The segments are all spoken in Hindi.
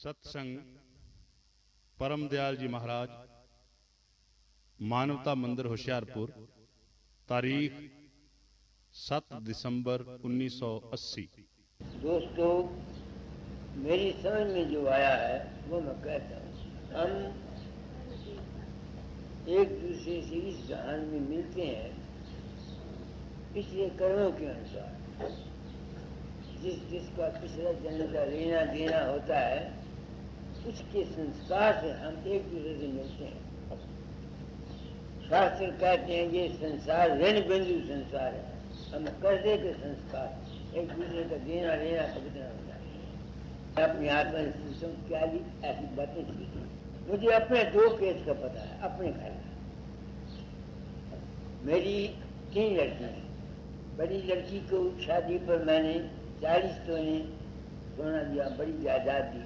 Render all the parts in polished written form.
सत्संग परम दयाल जी महाराज, मानवता मंदिर होशियारपुर, तारीख 7 दिसंबर 1980। दोस्तों, मेरी समझ में जो आया है वो मैं कहता हूँ। हम एक दूसरे से इस जहान में मिलते हैं पिछले कर्मों के अनुसार। जिसका पिछला जन्म का लेना देना होता है उसके संस्कार से हम एक दूसरे से मिलते हैं। शास्त्र कहते हैं ये संसार ऋण बिंदु संसार है। हम कर्जे के संस्कार एक दूसरे का देना लेना पवित्र होता है। अपनी आत्मा से पूछूं क्या ली ऐसी बातें सीखी। मुझे अपने 2 केस का पता है, अपने घर का। मेरी 3 लड़कियां हैं। बड़ी लड़की को शादी पर मैंने 40 तोले सोना दिया, बड़ी जायदाद दी।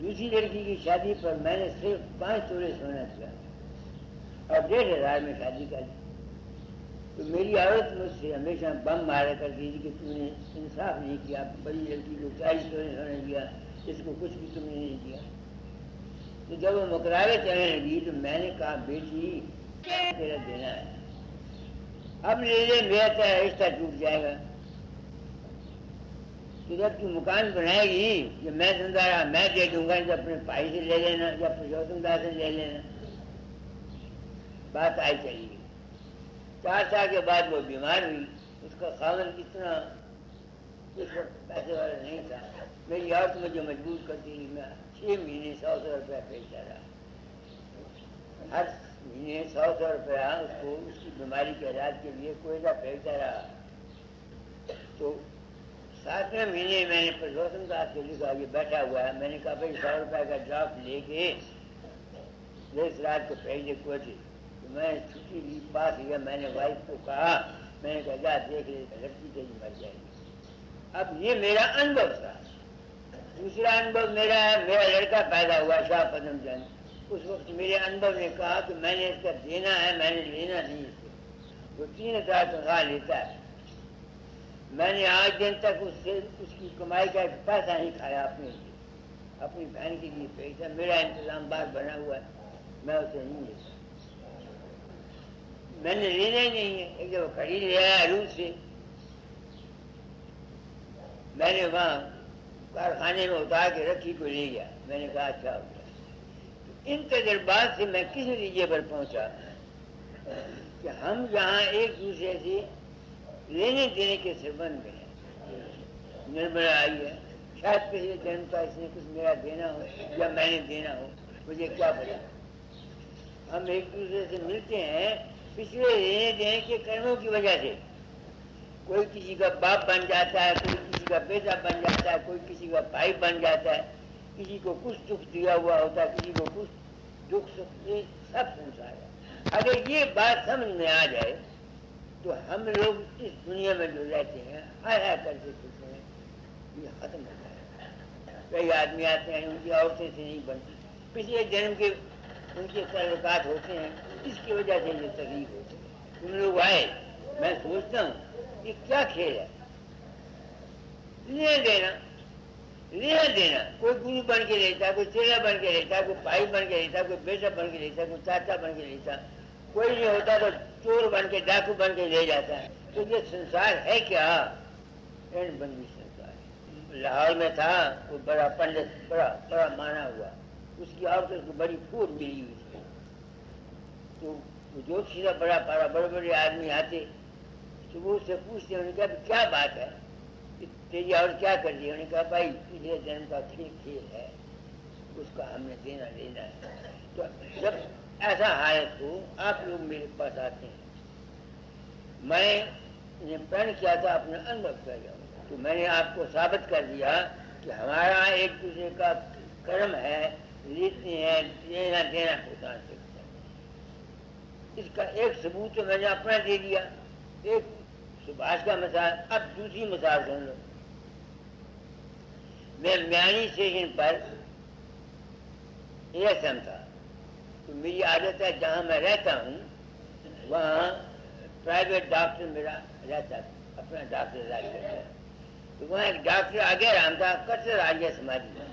दूसरी लड़की की शादी पर मैंने सिर्फ 5 तोले सोना दिया और 1500 में शादी कर दी। तो मेरी औरत मुझसे हमेशा बम मारा करती थी कि तूने इंसाफ नहीं किया, बड़ी लड़की को 40 तोले सोना दिया, इसको कुछ भी तुमने नहीं दिया। तो जब वो मुकरारे चलने लगी तो मैंने कहा बेटी तेरा देना है, अब ले ले, मेरा तेरा रिश्ता टूट जाएगा। तो जब तू मकान बनाएगी जब मैं समझा रहा मैं दे दूंगा, जब अपने भाई से ले लेना या पुरुषोत्तम दास से ले लेना। बात आई चली गई। 4 साल के बाद वो बीमार हुई। उसका खावन इतना उस वक्त पैसे वाला नहीं था। मेरी औरत मुझे मजबूर करती थी। मैं 6 महीने 100 रुपया भेजता रहा। हर महीने 100 रुपया उसको उसकी बीमारी के इलाज के लिए कोयला भेजता रहा। तो 7वें महीने मैंने पुरुषोत्तम दास को लिखा, ये बैठा हुआ है। मैंने कहा भाई 100 रुपये का ड्राफ्ट लेके इस रात को भेज दे कोठी। तो मैं छुट्टी ली, पास लिया। मैंने वाइफ को कहा, मैंने कहा जा देख ले, लड़की तेरी मर जाएगी। अब ये मेरा अनुभव था। दूसरा अनुभव मेरा है, मेरा लड़का पैदा हुआ शाह पदम चंद। उस वक्त मेरे अनुभव ने कहा कि मैंने इसका देना है, मैंने लेना नहीं इसको। वो 3000 तनख्वाह लेता है। मैंने आज दिन तक उससे उसकी कमाई का एक पैसा नहीं खाया। अपनी बहन के लिए पैसा मेरा इंतजाम बार बना हुआ है, मैं उसे नहीं लेता। मैंने लेना ही नहीं है। एक जब खरीद लिया रूस से, मैंने वहाँ कारखाने में उतार के रखी को ले गया। मैंने कहा अच्छा हो गया। तो इन तजर्बात से मैं किस नतीजे पर पहुंचा कि हम यहाँ एक दूसरे से लेने देने के संबंध में है। निर्मला आई है, शायद पिछले जन्म का इसने कुछ मेरा देना हो या मैंने देना हो, मुझे क्या पता। हम एक दूसरे से मिलते हैं पिछले लेने देने के कर्मों की वजह से। कोई किसी का बाप बन जाता है, कोई किसी का बेटा बन जाता है, कोई किसी का भाई बन जाता है, किसी को कुछ दुख दिया हुआ होता है, किसी को कुछ दुख सुख, ये सब संसार है। अगर ये बात समझ में आ जाए तो हम लोग इस दुनिया में जो रहते हैं हाय करके खुश हैं, ये खत्म हो जाएगा। कई आदमी आते हैं उनकी औरतें से नहीं बनती, पिछले जन्म के उनके ताल्लुकात होते हैं, इसकी वजह से ये तकलीफ होती है। तुम लोग आए, मैं सोचता हूँ ये क्या खेल है। लेना देना, कोई गुरु बन के लेता है, कोई चेला बन के लेता है, कोई भाई बन के लेता है, कोई बेटा बन के लेता है, कोई चाचा बन के लेता है। कोई नहीं होता तो चोर बन के डाकू बन के ले जाता है। तो ये संसार है क्या? ऋण बंदी संसार। लाहौर में था वो बड़ा पंडित, बड़ा माना हुआ, उसकी औरत उसको बड़ी फूट मिली हुई थी। तो ज्योतिषी का बड़ा पारा, बड़े बड़े आदमी आते तो वो उससे पूछते, उन्होंने कहा क्या बात है, तेरी और क्या कर दी? उन्होंने कहा भाई पिछले जन्म का खेल है, उसका हमने देना लेना है। तो जब ऐसा हालत हो आप लोग मेरे पास आते हैं, मैंने प्रण किया था अपना अनुभव कर जाऊँ, तो मैंने आपको साबित कर दिया कि हमारा एक दूसरे का कर्म है, रीति है, लेना देना होता है। इसका एक सबूत तो मैंने अपना दे दिया, एक सुभाष का मिसाल। अब दूसरी मिसाल सुन लो। मैं म्यानी स्टेशन पर इलेक्शन था, तो मेरी आदत है जहाँ मैं रहता हूँ वहाँ प्राइवेट डॉक्टर मेरा रहता है, अपना डॉक्टर इलाज करता है। तो वहाँ एक डॉक्टर आगे राम था, कट्टर आर्य समाजी में,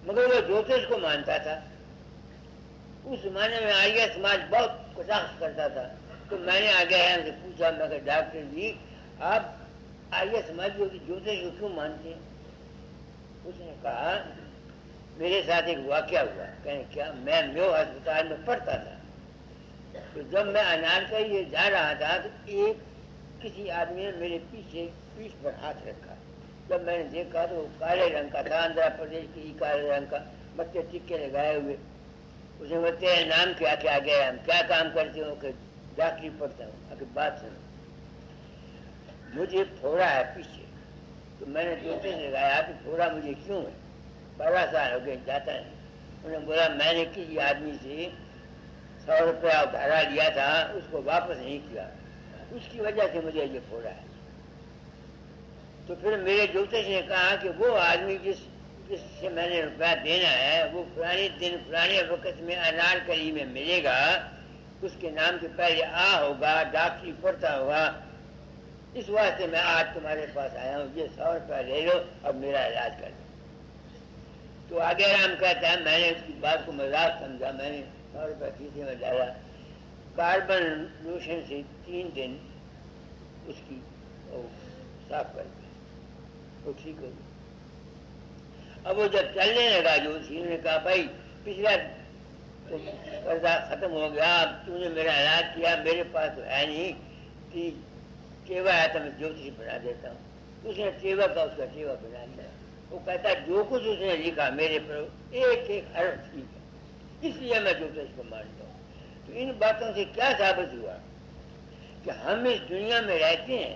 मगर वो ज्योतिष को मानता था। उस जमाने में आर्य समाज बहुत कटाक्ष करता था। तो मैंने आगे हमसे पूछा, मैं कहा डॉक्टर जी आप आर्य समाजियों की ज्योतिष को क्यों मानते हैं? उसने कहा मेरे साथ एक वाकया हुआ। कहें क्या? मैं म्यो अस्पताल में पढ़ता था, तो जब मैं अनारकली जा रहा था तो एक किसी आदमी ने मेरे पीठ पर हाथ रखा। जब मैंने देखा तो काले रंग का था, आंध्र प्रदेश के काले रंग का, बच्चे टिक्के लगाए हुए। उसने बोलते हैं नाम क्या? क्या गए हम क्या काम करते हो? कि डॉक्टरी पढ़ता हूँ। अगर बात सुनो, मुझे फोड़ा है पीछे। तो मैंने ज्योतिष लगाया कि फोड़ा मुझे क्यों है? 12 साल हो गए जाता नहीं। उन्होंने बोला मैंने किसी आदमी से 100 रुपया उधारा लिया था, उसको वापस नहीं किया, उसकी वजह से मुझे ये फोड़ा है। तो फिर मेरे ज्योतिष ने कहा कि वो आदमी जिससे मैंने रुपया देना है वो पुराने दिन पुराने वक्त में अनारकली में मिलेगा, उसके नाम के पहले आ होगा, डॉक्टरी पढ़ता होगा। इस वास्ते मैं आज तुम्हारे पास आया हूँ, ये 100 रुपया ले लो और मेरा इलाज कर दो। तो आगे राम कहता है मैंने उसकी बात को मजाक समझा, मैंने 100 रुपया खीसे में डाला, कार्बन लोशन से 3 दिन उसकी साफ कर दी, वो ठीक हो गई। अब वो जब चलने लगा जो ने कहा भाई पिछला तो कर्जा खत्म हो गया, अब तूने मेरा इलाज किया, मेरे पास तो है नहीं कि टेवा है तो मैं ज्योतिष बना देता हूँ। उसने टेवा का उसका टेवा बना दिया। वो कहता जो कुछ उसने लिखा मेरे पर एक एक हर्फ ठीक है, इसलिए मैं ज्योतिष को मानता हूँ। तो इन बातों से क्या साबित हुआ कि हम इस दुनिया में रहते हैं,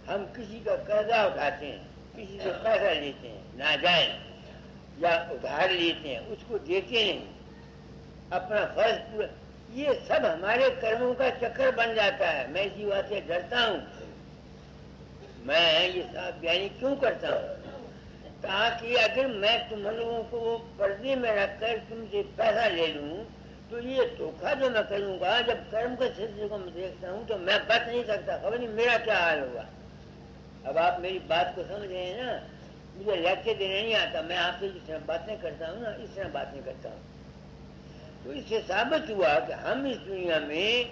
हम किसी का कर्जा उठाते हैं, किसी से पैसा लेते हैं नाजायज या उधार लेते हैं, उसको देते नहीं, अपना फर्ज पूरा, ये सब हमारे कर्मों का चक्कर बन जाता है। मैं इसी बात से डरता हूँ। मैं ये साफ बयानी क्यों करता हूँ? ताकि अगर मैं तुम लोगों को पर्दे में रखकर तुमसे पैसा ले लूं तो ये धोखा जो मैं करूंगा, जब कर्म के सिलसिले को मैं देखता हूँ तो मैं बच नहीं सकता, खबर नहीं मेरा क्या हाल होगा। अब आप मेरी बात को समझ रहे हैं ना? मुझे लेक्चर देने नहीं आता, मैं आपसे जिस तरह बातें करता हूँ ना इस तरह बातें करता हूँ। तो इससे साबित हुआ कि हम इस दुनिया में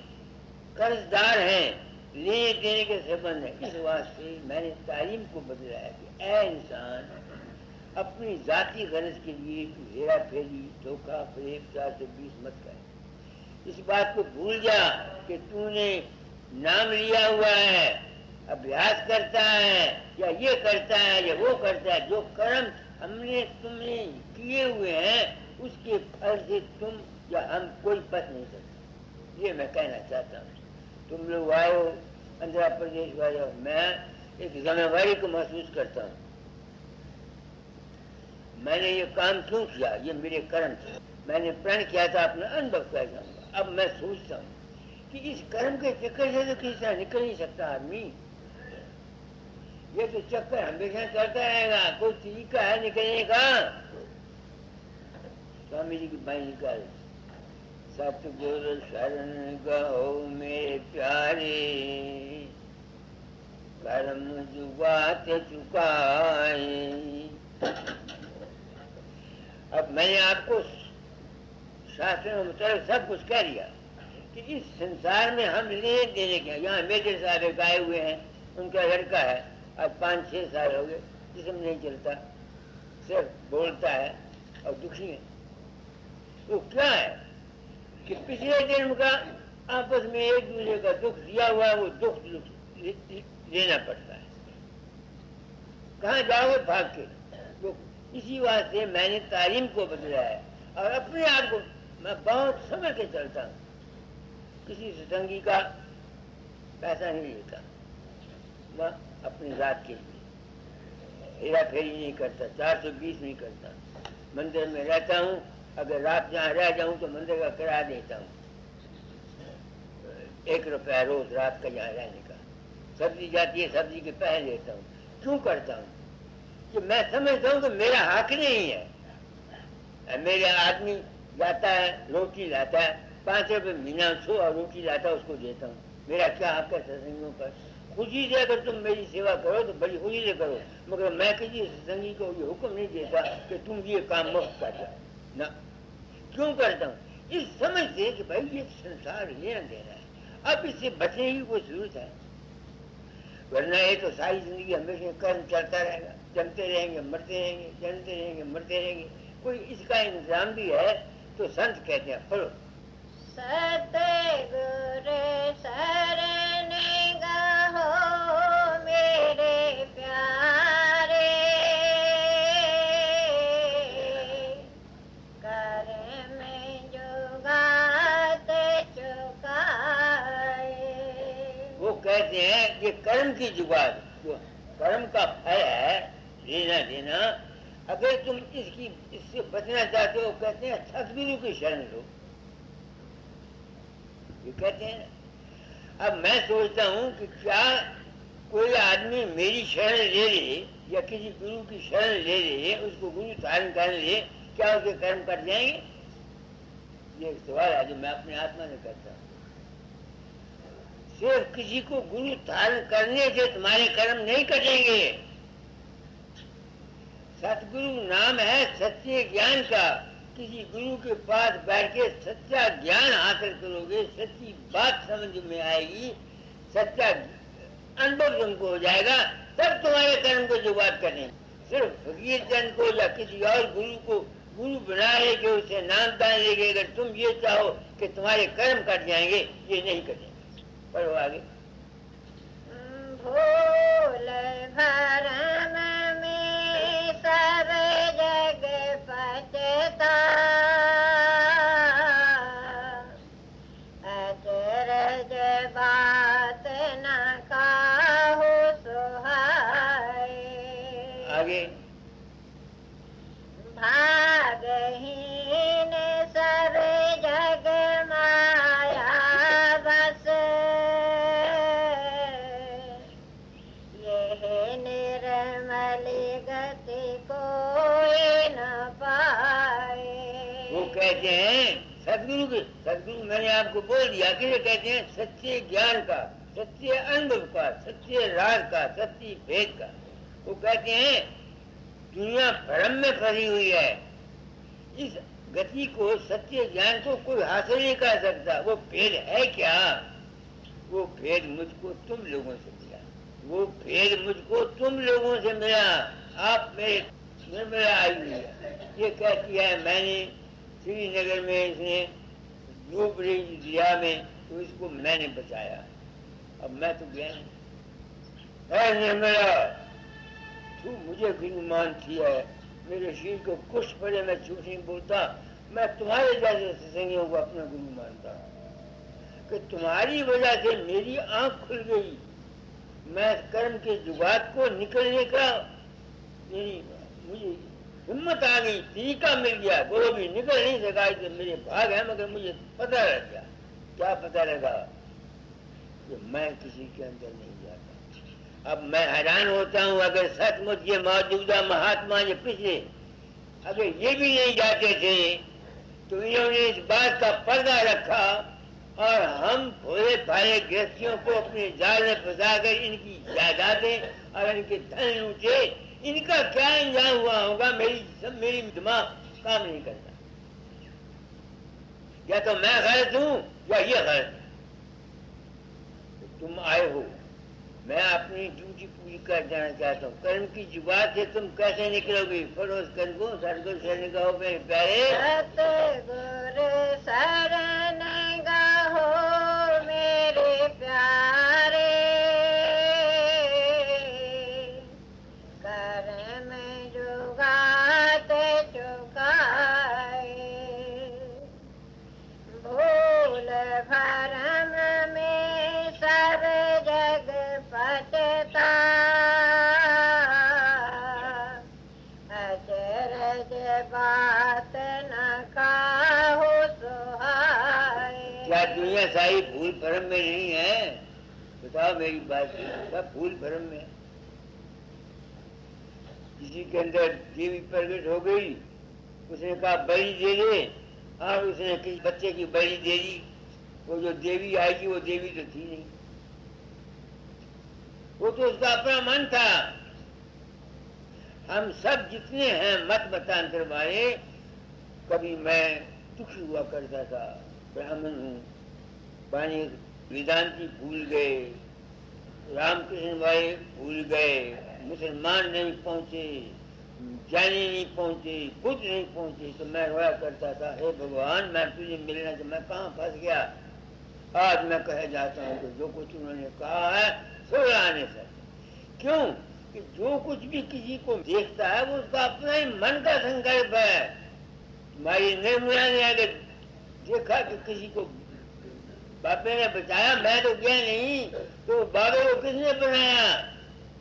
कर्जदार हैं, लेने देने के संबंध है। इस वास्ते मैंने तालीम को बदला है कि ऐ इंसान अपनी जाति गरज के लिए हेरा फेरी धोखा फरेब 420 मत कर। इस बात को भूल जा कि तूने नाम लिया हुआ है, अभ्यास करता है या ये करता है या वो करता है, जो कर्म तुमने किए हुए हैं उसके फल से तुम या हम कोई बच नहीं सकते। ये मैं कहना चाहता हूँ। तुम लोग आए हो आंध्र प्रदेश वाले, मैं एक जिम्मेवारी को महसूस करता हूँ। मैंने ये काम क्यों किया? ये मेरे कर्म थे। मैंने प्रण किया था अपना अनुभव कर जाऊंगा। अब मैं सोचता हूँ कि इस कर्म के चक्कर से तो किसी तरह निकल नहीं सकता आदमी। ये तो चक्कर हमेशा चलता रहेगा, कोई तरीका है निकलने का? स्वामी जी की बाई निकाल, सतगुरु शरण गहो मेरे प्यारे, कर्म जुगात चुकाए। अब मैंने आपको शास्त्रों में सब कुछ कह दिया कि इस संसार में हम लेने देने के। यहाँ मेजर साहब एक आए हुए हैं, उनका लड़का है, आज 5-6 साल हो गए, जिसम नहीं चलता, सिर्फ बोलता है और दुखी है। वो क्या है कि पिछले जन्म का आपस में एक दूसरे का दुख दिया हुआ है, वो दुख लेना पड़ता है। कहाँ जाओगे भाग के? तो इसी वास्ते मैंने तालीम को बदला है और अपने आप को मैं बहुत समझ के चलता हूँ। किसी सतंगी का पैसा नहीं लेता, मैं अपनी जात के लिए हेरा फेरी नहीं करता, 420 नहीं करता। मंदिर में रहता हूँ, अगर रात जहाँ रह जाऊँ तो मंदिर का किराया देता हूँ, 1 रुपया रोज रात का यहाँ रहने का। सब्जी जाती है, सब्जी के पैसे लेता हूँ। क्यों करता हूँ? कि मैं समझता हूँ कि मेरा हक नहीं है। मेरे आदमी जाता है, रोटी लाता है, 5 रुपये महीना 100 और रोटी लाता है, उसको देता हूँ। मेरा क्या हक है सत्संगियों पर? खुशी से अगर तुम मेरी सेवा करो तो बड़ी खुशी से करो, मगर मैं किसी सत्संगी को ये हुक्म नहीं देता कि तुम ये काम मुफ्त कर जाओ ना। क्यों करता हूँ? इस समझ से कि भाई ये संसार लेना देना है, अब इससे बचने की कोई जरूरत है, वरना ये तो सारी जिंदगी हमेशा कर्म चलता रहेगा, जमते रहेंगे मरते रहेंगे, जमते रहेंगे मरते रहेंगे। कोई इसका इंतजाम भी है तो संत कहते हैं पढ़ो। सतगुरु शरण गाहो मेरे प्यारे, कर्म जुगात चुकाए। वो कहते हैं ये कर्म की जुगात, जो कर्म का फल है लेना देना, अगर तुम इससे बचना चाहते हो, कहते हैं सतगुरु की शरण लो। ये कहते हैं। अब मैं सोचता हूँ कि क्या कोई आदमी मेरी शरण ले ले या किसी गुरु की शरण ले ले, उसको गुरु धारण कर ले, क्या उसके कर्म कट जाएंगे? ये एक सवाल है जो मैं अपने आत्मा से करता हूँ। सिर्फ किसी को गुरु धारण करने से तुम्हारे कर्म नहीं कटेंगे। सतगुरु नाम है सच्चे ज्ञान का। किसी गुरु के पास बैठ के सच्चा ज्ञान हासिल करोगे, सच्ची बात समझ में आएगी, सच्चा अनुभव तुमको हो जाएगा, तब तुम्हारे कर्म को जुगाड़ करें। सिर्फ फकीर चंद को या किसी और गुरु को गुरु बना लेके उसे नाम दान लेके अगर तुम ये चाहो कि तुम्हारे कर्म कट जाएंगे, ये नहीं कटेंगे। पढ़ो आगे। भूल भरम में सब जग पचता, अचरज बात न काहू सुहाए। आगे। भागहीन सब जग माया बस, यह निर्मल गति कोई न पाए। वो कहते हैं सदगुरु मैंने आपको बोल दिया कि कहते हैं सच्चे ज्ञान का, सच्चे अनुभव का, सच्चे राज का, सच्ची भेद का। वो कहते हैं दुनिया भ्रम में फंसी हुई है, इस गति को, सच्चे ज्ञान को कोई हासिल नहीं कर सकता। वो भेद है क्या? वो भेद मुझको तुम लोगों से मिला, वो भेद मुझको तुम लोगों से मिला। आप मेरे आई हुई है। ये कहती है मैंने श्रीनगर में इसने डूब रही दरिया में, तो इसको मैंने बचाया। अब मैं तो गया नहीं। निर्मला, तू मुझे गुरु मानती है, मेरे शरीर को कुछ पड़े मैं झूठ नहीं बोलता, मैं तुम्हारे जैसे सत्संगियों को अपना गुरु मानता हूँ कि तुम्हारी वजह से मेरी आंख खुल गई, मैं कर्म के जुगात को निकलने का मुझे हिम्मत आ गई, तरीका मिल गया। वो भी निकल नहीं सका, तो मेरे भाग है, मगर मुझे पता लग गया। क्या पता लगा? कि मैं किसी के अंदर नहीं जाता। अब मैं हैरान होता हूँ, अगर सचमुच ये मौजूदा महात्मा ये पिछले अगर ये भी नहीं जाते थे तो इन्होंने इस बात का पर्दा रखा और हम भोले भाले गृहस्थियों को अपने जाल में फंसाकर इनकी जायदादें और इनके धन लूटे। इनका क्या इंजाम हुआ होगा? मेरी दिमाग काम नहीं करता। या तो मैं गलत हूं या ये गलत है। तो तुम आए हो, मैं अपनी ड्यूटी पूरी कर जाना चाहता हूँ। कर्म की जुगात से तुम कैसे निकलोगे? फरोज कर्म को सदगुरु शरण गाओ मेरे प्यारे, सतगुरु शरण गाहो मेरे प्यारे, कर्म जुगात चुकाए। भूल भरम में सब जग पचता, अचरज बात न काहू सुहाए। क्या दुनिया सारी भूल भरम में नहीं है? बताओ मेरी बात, सब भूल भरम में। किसी के अंदर देवी प्रकट हो गई, उसने कहा बलि दे दे, और उसने किसी बच्चे की बलि दे दी। वो जो देवी आएगी वो देवी तो थी नहीं। वो तो उसका अपना मन था। हम सब जितने हैं मत मतांतर वाले, कभी मैं दुखी हुआ करता था, ब्राह्मण हूँ, वाणी वेदांती भूल गए, रामकृष्ण वाले भूल गए, मुसलमान नहीं पहुंचे, जाने नहीं पहुंचे, बुद्ध नहीं पहुंचे, तो मैं रोया करता था, हे भगवान मैं तुझे मिलना, तो मैं कहाँ फंस गया। आज मैं कह जाता हूँ कि जो कुछ उन्होंने कहा है सो आने से। क्यों कि जो कुछ भी किसी को देखता है वो उसका अपना ही मन का संकल्प है। तुम्हारी निर्मला ने अगर देखा कि किसी को बापे ने बचाया, मैं तो गया नहीं, तो बाबे को किसने बनाया?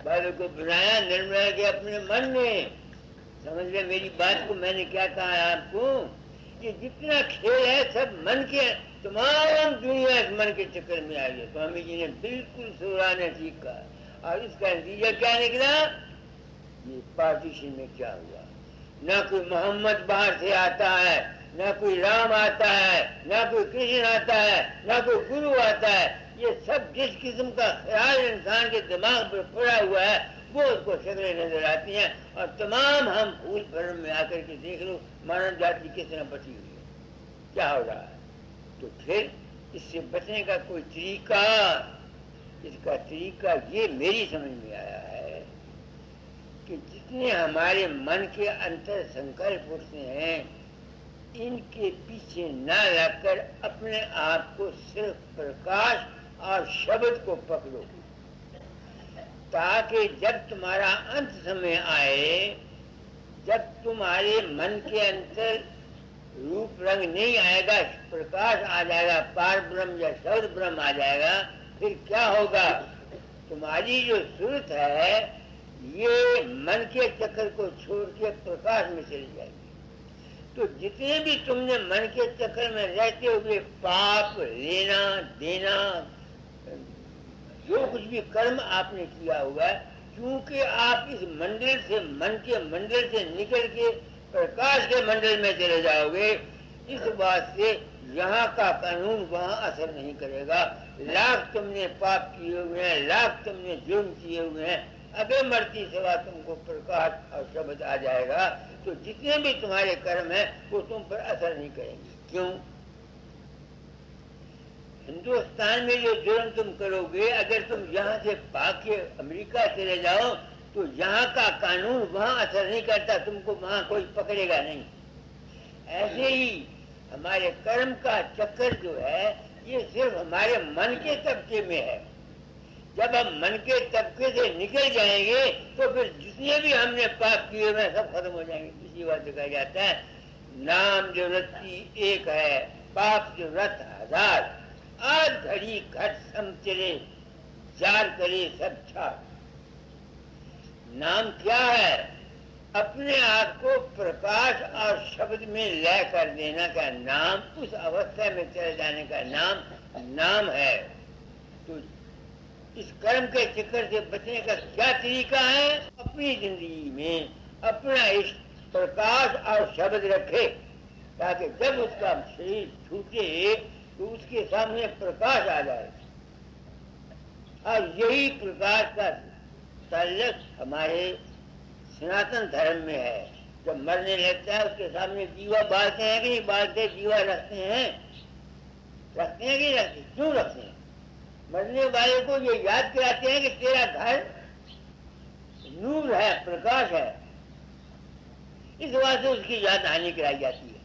बाबे को बनाया निर्मला के अपने मन ने। समझ ले मेरी बात को, मैंने क्या कहा है आपको कि जितना खेल है सब मन के, तमाम दुनिया इस मन के चक्कर में आ गई। स्वामी जी ने बिल्कुल सुराने ठीक कहा। और इसका नतीजा क्या निकला? ये पार्टीशन में क्या हुआ, ना कोई मोहम्मद बाहर से आता है, ना कोई राम आता है, ना कोई कृष्ण आता है, ना कोई गुरु आता है। ये सब जिस किस्म का ख्याल इंसान के दिमाग पर पड़ा हुआ है वो उसको शक्लें नजर आती हैं। और तमाम हम फूल भरम में आकर के देख लो मानव जाति किस तरह बची हुई है, क्या हो रहा है। तो फिर इससे बचने का कोई तरीका, इसका तरीका ये मेरी समझ में आया है कि जितने हमारे मन के अंतर संकल्प उठते हैं इनके पीछे न लगकर अपने आप को सिर्फ प्रकाश और शब्द को पकड़ो, ताकि जब तुम्हारा अंत समय आए, जब तुम्हारे मन के अंदर रूप रंग नहीं आएगा, प्रकाश आ जाएगा, पार ब्रह्म या शब्द ब्रह्म आ जाएगा, फिर क्या होगा? तुम्हारी जो सूरत है ये मन के चक्कर को छोड़ के प्रकाश में चली जाएगी। तो जितने भी तुमने मन के चक्कर में रहते हुए पाप लेना देना, जो कुछ भी कर्म आपने किया हुआ है, क्योंकि आप इस मंडल से, मन के मंडल से निकल के प्रकाश के मंडल में चले जाओगे, इस बात से यहाँ का कानून वहाँ असर नहीं करेगा। लाख तुमने पाप किए हुए हैं, लाख तुमने जुर्म किए हुए हैं, अबे मरती सिवा तुमको प्रकाश और शब्द आ जाएगा, तो जितने भी तुम्हारे कर्म हैं वो तुम पर असर नहीं करेंगे। क्यों? हिंदुस्तान में जो जुर्म तुम करोगे, अगर तुम यहाँ से भाग के अमेरिका चले जाओ तो यहाँ का कानून वहाँ असर नहीं करता, तुमको वहाँ कोई पकड़ेगा नहीं। ऐसे ही हमारे कर्म का चक्कर जो है ये सिर्फ हमारे मन के तबके में है। जब हम मन के तबके से निकल जाएंगे तो फिर जितने भी हमने पाप किए हुए सब खत्म हो जाएंगे। इसी बात कहा जाता है, नाम जो रत्ती एक है, पाप जो रथ हजार, आज घड़ी घट सम चले, चार करे सब छाप। नाम क्या है? अपने आप को प्रकाश और शब्द में लय कर देना का नाम, उस अवस्था में चले जाने का नाम है। तो इस कर्म के चक्कर से बचने का क्या तरीका है? अपनी जिंदगी में अपना इस प्रकाश और शब्द रखे, ताकि जब उसका शरीर छूटे तो उसके सामने प्रकाश आ जाए। और यही प्रकाश का ताल्लुक हमारे सनातन धर्म में है। जब मरने लगता है उसके सामने दीवा बालते हैं कि नहीं बालते? दीवा रखते हैं कि नहीं रखते? क्यों रखते हैं? मरने वाले को ये याद कराते हैं कि तेरा घर नूर है, प्रकाश है। इस बात से उसकी याद हानि कराई जाती है।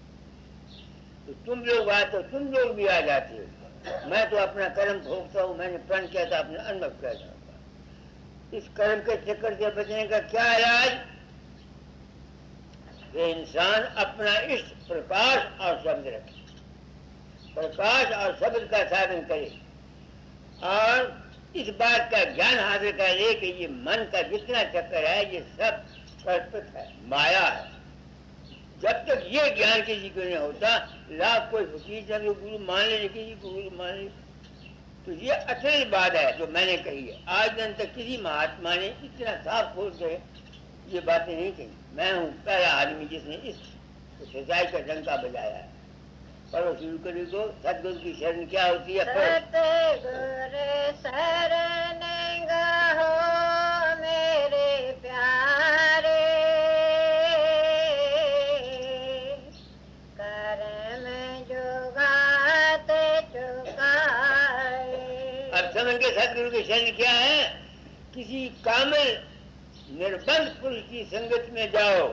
तो तुम लोग आए तो तुम लोग भी आ जाते हो। मैं तो अपना कर्म भोगता हूँ, मैंने प्रण किया था, अपना अनुभव किया था। इस कर्म के चक्कर से बचने का क्या इलाज? ये इंसान अपना इष्ट प्रकाश और शब्द रखे, प्रकाश और शब्द का साधन करे और इस बात का ज्ञान हासिल करे कि ये मन का जितना चक्कर है ये सब कल्पित है, माया है। जब तक ये ज्ञान किसी को नहीं होता, लाख कोई फकीर चलो गुरु मान ले, किसी को गुरु मान ले, तो ये असल बात है जो मैंने कही है। आज दिन तक किसी महात्मा ने इतना साफ खोल के ये बातें नहीं कही। मैं हूँ पहला आदमी जिसने इस सच्चाई का डंका बजाया है। पढ़ो शुरू करी को, सतगुरु की शरण क्या होती है? सतगुरु शरण गहो बन के सदगुरु के शरण क्या है? किसी कामिल निर्बंध पुरुष की संगत में जाओ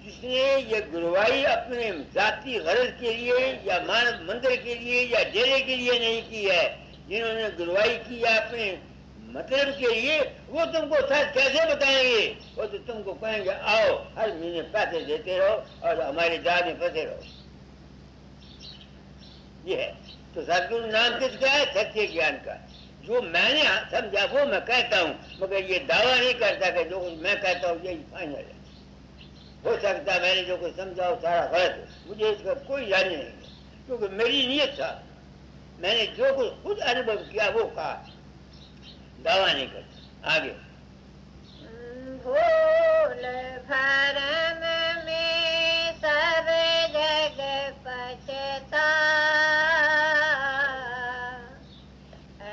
जिसने ये गुरुवाई अपने जाति गरज के लिए या मानव मंदिर के लिए या डेरे के लिए नहीं की है। जिन्होंने गुरुवाई की है अपने मतलब के लिए, वो तुमको सच कैसे बताएंगे? वो तो तुमको कहेंगे आओ हर महीने पैसे देते रहो और हमारे जाल में फंसे रहो। ये है तो सदगुरु नाम किसका है? सच्चे ज्ञान का। जो मैंने समझा वो मैं कहता हूँ, मगर ये दावा नहीं करता कि जो कुछ मैं कहता हूँ यही फाइनल है। हो सकता मैंने जो कुछ समझा हो सारा गलत हो, मुझे इसका कोई जान नहीं है, क्योंकि मेरी नीयत था। मैंने जो कुछ खुद अनुभव किया वो कहा, दावा नहीं करता। आगे भूल भरम में सब जग पछता,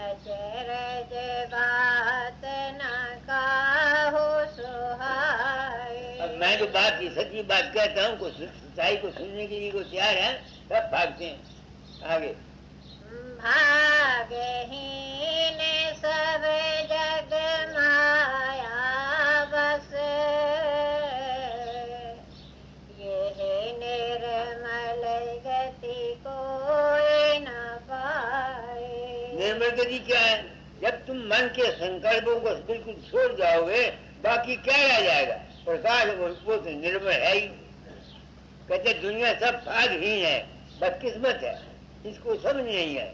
अचरज बात न काहू सुहाए। अब मैं जो बात की सच्ची बात कहता हूँ, कुछ सच्चाई को सुनने के लिए को तैयार है, सब भागते हैं। आगे भागहीन सब जग माया बस, ये निर्मल गति कोई न पाए। निर्मल गति क्या है? जब तुम मन के संकल्पों को बिल्कुल छोड़ जाओगे, बाकी क्या रह जाएगा? प्रकाश वो तो निर्मल है ही। कहते दुनिया सब भागहीन है, बदकिस्मत है, इसको समझ नहीं है।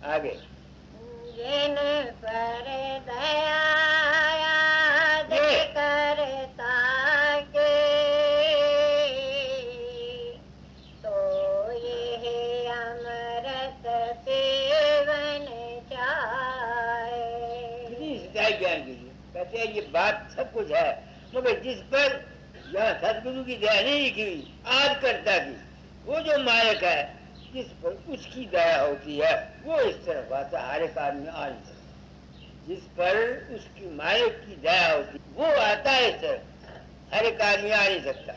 आगे जिन पर दया याद करता के, तो ये अमृत पीवन चाहे। कितनी सच्चाई ज्ञान कीजिए। कहते हैं ये बात सब कुछ है, मगर जिस पर यहाँ सदगुरु की दया नहीं लिखी हुई, आज करता की, वो जो मायक है जिस पर उसकी दया होती है, वो इस तरफ आता हर एक आदमी आ नहीं सकता। जिस पर उसकी मायक की दया होती वो आता है इस तरफ, हर एक आदमी आ नहीं सकता।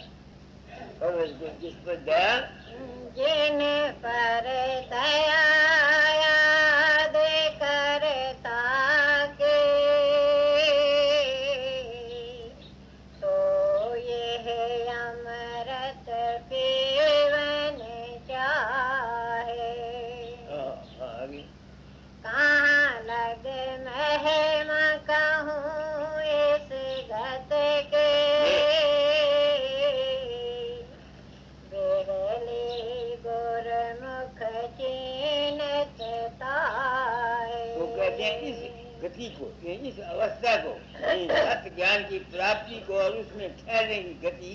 और जिस पर दया, जिन पर दया याद करता के, तो ये अमृत पीवन चाहे। आगे कहाँ लग महिमा कहूँ इस गत के, बिरली गुरमुख चीनत ताए। वो कहते हैं इस गति को, इस अवस्था को, सत्य ज्ञान की प्राप्ति को और उसमें ठहरने की गति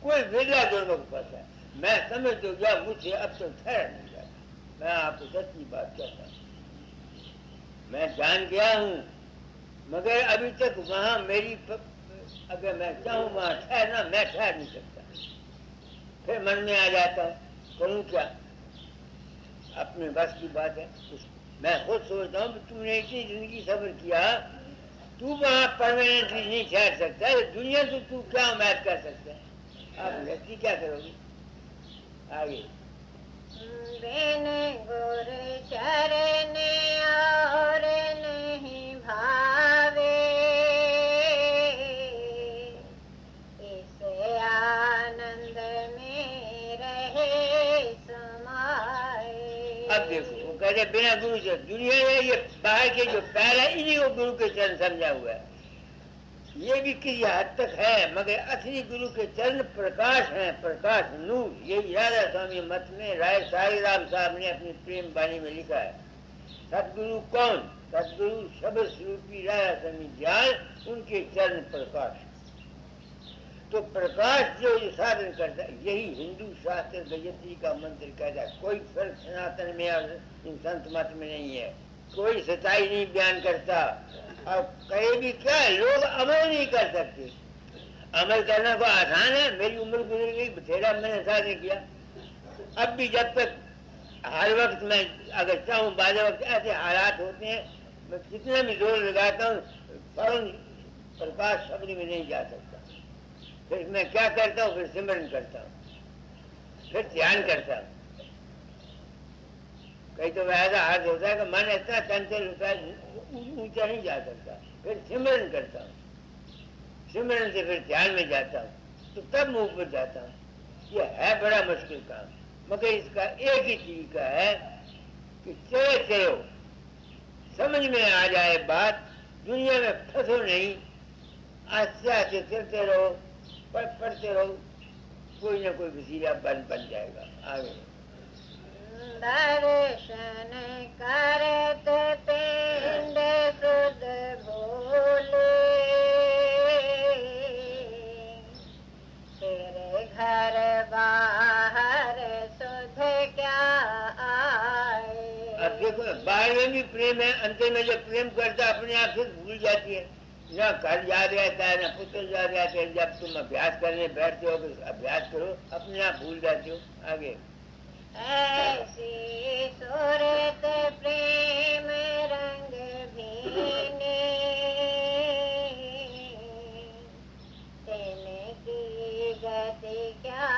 कोई बिरला गुरमुख पाता है। मैं समझ तो गया, मुझे अब तो ठहर नहीं जाता। मैं आपको सच्ची बात कहता हूँ, मैं जान गया हूँ, मगर अभी तक वहाँ मेरी अगर मैं चाहूँ वहाँ ठहरना, मैं ठहर नहीं सकता। फिर मन में आ जाता है करूँ क्या, अपने बस की बात है। मैं खुद सोचता हूँ तुमने इतनी जिंदगी सफर किया, तू वहाँ परमानेंटली नहीं ठहर सकता, दुनिया तो तू क्या उम्मीद कर सकता है? आप व्यक्ति क्या करोगे? आगे बिन गुर चरण और नहीं भावे, इस आनंद में रहे समाए। अब देखो वो कहते बिना गुरु से दुनिया में ये बाहर के जो पैर है, इन्हीं को गुरु के चरण समझा हुआ है। ये भी किसी हद तक है, मगर असली गुरु के चरण प्रकाश है, प्रकाश नूर। यही राधा स्वामी मत में राय साई राम साहब ने अपनी प्रेम वाणी में लिखा है। सदगुरु कौन? सदगुरु शब्द स्वरूपी राधा स्वामी ज्ञान, उनके चरण प्रकाश। तो प्रकाश जो साधन करता है, यही हिंदू शास्त्र गायत्री का मंत्र कहता है। कोई फर्क सनातन में और इन संत मत में नहीं है। कोई सच्चाई नहीं बयान करता। अब कहे भी क्या, लोग अमल नहीं कर सकते। अमल करना को आसान है। मेरी उम्र गुजर गई, बथेरा मैंने साधन किया। अब भी जब तक हर वक्त मैं अगर चाहूँ, बाद वक्त ऐसे हालात होते हैं, मैं कितना भी जोर लगाता हूँ, फौरन प्रकाश शब्द में नहीं जा सकता। फिर मैं क्या करता हूँ, फिर सिमरन करता हूँ, फिर ध्यान करता हूँ। कहीं तो ऐसा हाथ होता है कि मन इतना चंचल होता है, ऊंचा नहीं जा सकता। फिर सिमरन करता हूँ, सिमरन से फिर ध्यान में जाता हूँ, तो तब मैं ऊपर जाता हूँ। ये है बड़ा मुश्किल काम, मगर इसका एक ही तरीका है कि चले चलो, समझ में आ जाए बात, दुनिया में फंसो नहीं, आस्ते आस्ते चलते रहो, पढ़ते रहो, कोई ना कोई वसीला बन जाएगा आगे। दर्शन करत पिंड सुध भोले, तेरे घर बाहर सुध क्या आए। अब देखो बाहर में भी प्रेम है, अंतर में जो प्रेम करता अपने आप से भूल जाती है, ना घर याद रहता है, ना पुत्र याद रहता है। जब तुम अभ्यास करने बैठते हो, अभ्यास करो, अपने आप भूल जाते हो आगे। ऐसी सूरत प्रेम रंग भीने, तिनकी गति क्या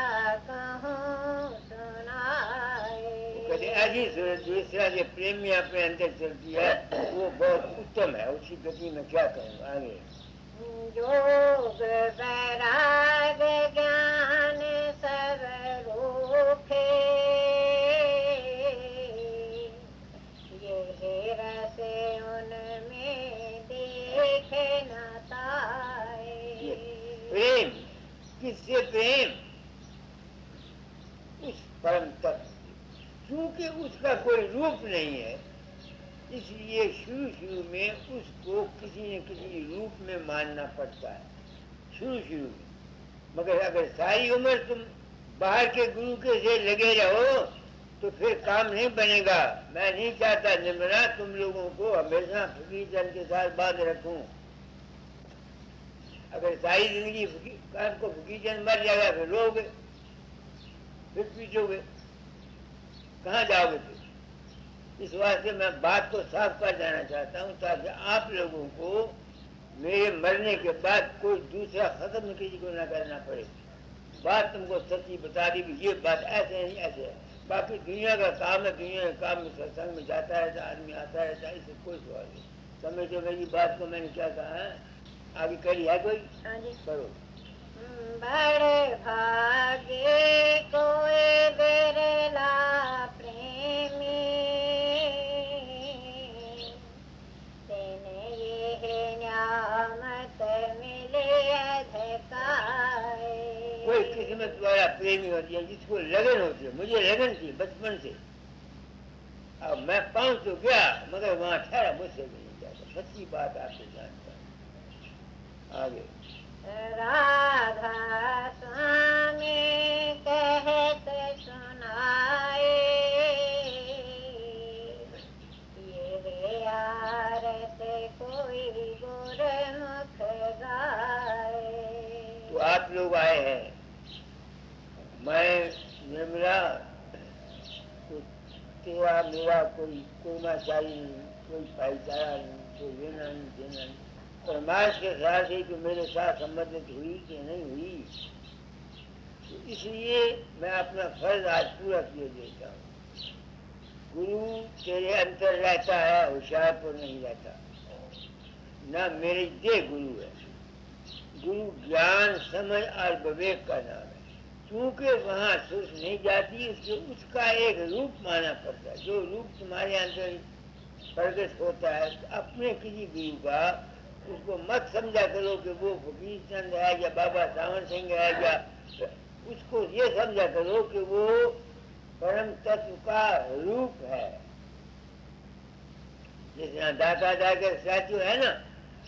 कहूँ सुनाए। कहते ऐसी सूरत जिस तरह से प्रेम में अपने अंदर चलती है, वो बहुत उत्तम है, उसी गति में क्या कहूँ आगे। योग वैराग ज्ञान सब रूखे, ये रस उनमें देख न पाए। प्रेम किससे? प्रेम उस परम तत्व, क्योंकि उसका कोई रूप नहीं है, इसलिए शुरू में उसको किसी न किसी रूप में मानना पड़ता है, शुरू में। मगर अगर सारी उम्र तुम बाहर के गुरु के से लगे रहो तो फिर काम नहीं बनेगा। मैं नहीं चाहता निर्मला तुम लोगों को हमेशा फकीरचंद के साथ बांध रखूं। अगर सारी जिंदगी काम को फकीरचंद मर जाएगा, फिर रोगे, फिर पीछोगे, कहाँ जाओगे फिर? इस वास्ते मैं बात को साफ कर देना चाहता हूँ, ताकि आप लोगों को मेरे मरने के बाद कोई दूसरा खत्म किसी को न करना पड़े। बात तुमको सच्ची बता दी, ये बात ऐसे नहीं ऐसे है। बाकी दुनिया का काम है, दुनिया के काम में सत्संग में जाता रहता, आदमी आता रहता, इससे कोई सवाल नहीं। समझो मेरी बात को मैंने क्या कहा है, आगे करी है कोई? हाँ जी। करो। बड़े भागे कोई बिरला प्रेमी, तेने ये न्यामत मिले अधिकाए। कोई किस्मत वाला प्रेमी होती है जिसको लगन होती है। मुझे लगन थी बचपन से, अब मैं पहुंच तो गया, मगर वहां ठहरा, मुझसे भी नहीं जाता। सच्ची बात आपसे जानता हूँ आगे। राधा स्वामी कहत सुनाए, ये आरत कोई गुरमुख गाए। तो आप लोग आए हैं, मैं निर्मला, तो तेरा मेरा कोई कर्मचारी नहीं, कोई भाईचारा नहीं, कोई लेना नहीं देना नहीं। परमार्थ के साथ ही तो मेरे साथ संबंधित हुई कि नहीं हुई, तो इसलिए मैं अपना फर्ज आज पूरा किए देता हूँ। गुरु तेरे अंतर रहता है, होशियारपुर नहीं रहता, ना मेरी देह गुरु है। गुरु ज्ञान समझ और विवेक का नाम है। क्योंकि वहाँ सोच नहीं जाती, उसका एक रूप माना पड़ता है। जो रूप तुम्हारे अंदर प्रकट होता है, अपने किसी गुरु का उसको मत समझा करो कि वो फकीर चंद है या बाबा सावन सिंह है, या उसको ये समझा करो कि वो परम तत्व का रूप है। जैसे दाता दाता स्टैचू है ना,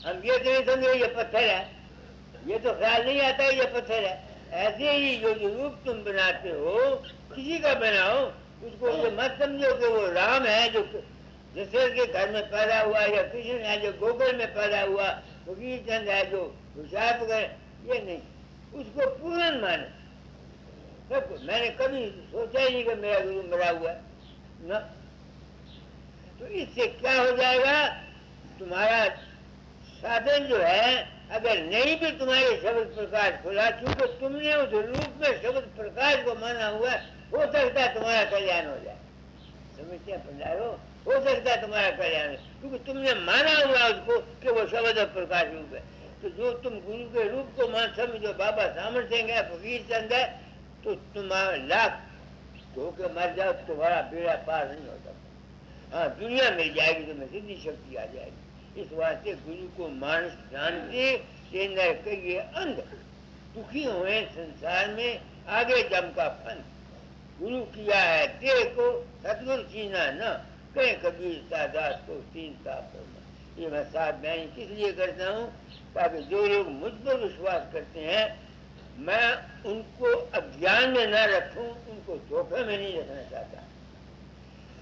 हम ये तो नहीं समझे ये पत्थर है, ये तो ख्याल नहीं आता है ये पत्थर है। ऐसे ही जो रूप तुम बनाते हो, किसी का बनाओ, उसको ये मत समझो कि वो राम है जो दशरथ के घर में पैदा हुआ, या कृष्ण है जो गोकुल में पैदा हुआ, फकीर चंद है जो हुशार वगैरह, ये नहीं। उसको पूर्ण माने सब। मैंने कभी सोचा ही नहीं कि मेरा गुरु मरा हुआ है ना। तो इससे क्या हो जाएगा, तुम्हारा साधन जो है, अगर नहीं भी तुम्हारे शब्द प्रकाश खुला, क्योंकि तुमने उस रूप में शब्द प्रकाश को माना हुआ है, हो सकता है तुम्हारा कल्याण हो जाए। समझते हैं पंडारो? हो सकता है तुम्हारा कल्याण, क्योंकि तुमने माना हुआ उसको कि वो शब्द प्रकाश रूप है। तो जो तुम गुरु के रूप को मान समझो, बाबा सामर्थ्य है, फकीर चंद है, तो तुम्हारा लाख धोके मर जाओ, तुम्हारा बेड़ा पार नहीं होता। हाँ, दुनिया मिल जाएगी, तुम्हें सिद्धि शक्ति आ जाएगी। इस वास्ते गुरु को मानस जानते कहिए अंध, दुखी हुए संसार में, आगे जम का फन। गुरु किया है तेरे को, सतगुरु चीना न, कहीं कबीर दास को तीन ताप। ये मैं साथ मैं किस लिए करता हूँ, ताकि जो लोग मुझ पर विश्वास करते हैं, मैं उनको अज्ञान में न रखूं, उनको धोखे में नहीं रखना चाहता।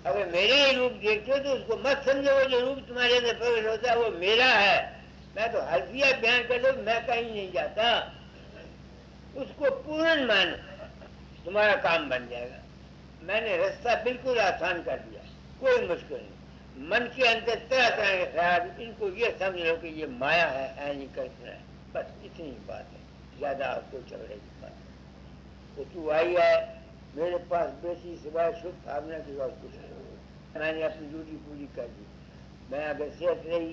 अगर मेरे ही रूप देखते हो तो उसको मत समझो, वो जो रूप तुम्हारे अंदर प्रवेश होता है वो मेरा है। मैं तो हल्फिया बयान कर दो, मैं कहीं नहीं जाता। उसको पूर्ण मानो, तुम्हारा काम बन जाएगा। मैंने रास्ता बिल्कुल आसान कर दिया, कोई मुश्किल नहीं। मन के अंदर तरह तरह के ख्याल, इनको ये समझ लो कि ये माया है नहीं करना है, बस इतनी बात है, ज्यादा आपको झगड़े की बात। तो तू आई है मेरे पास बेसी सिवाय शुभ भावना की बात कुछ नहीं। मैंने अपनी ड्यूटी पूरी कर दी। मैं अगर सेहत रही,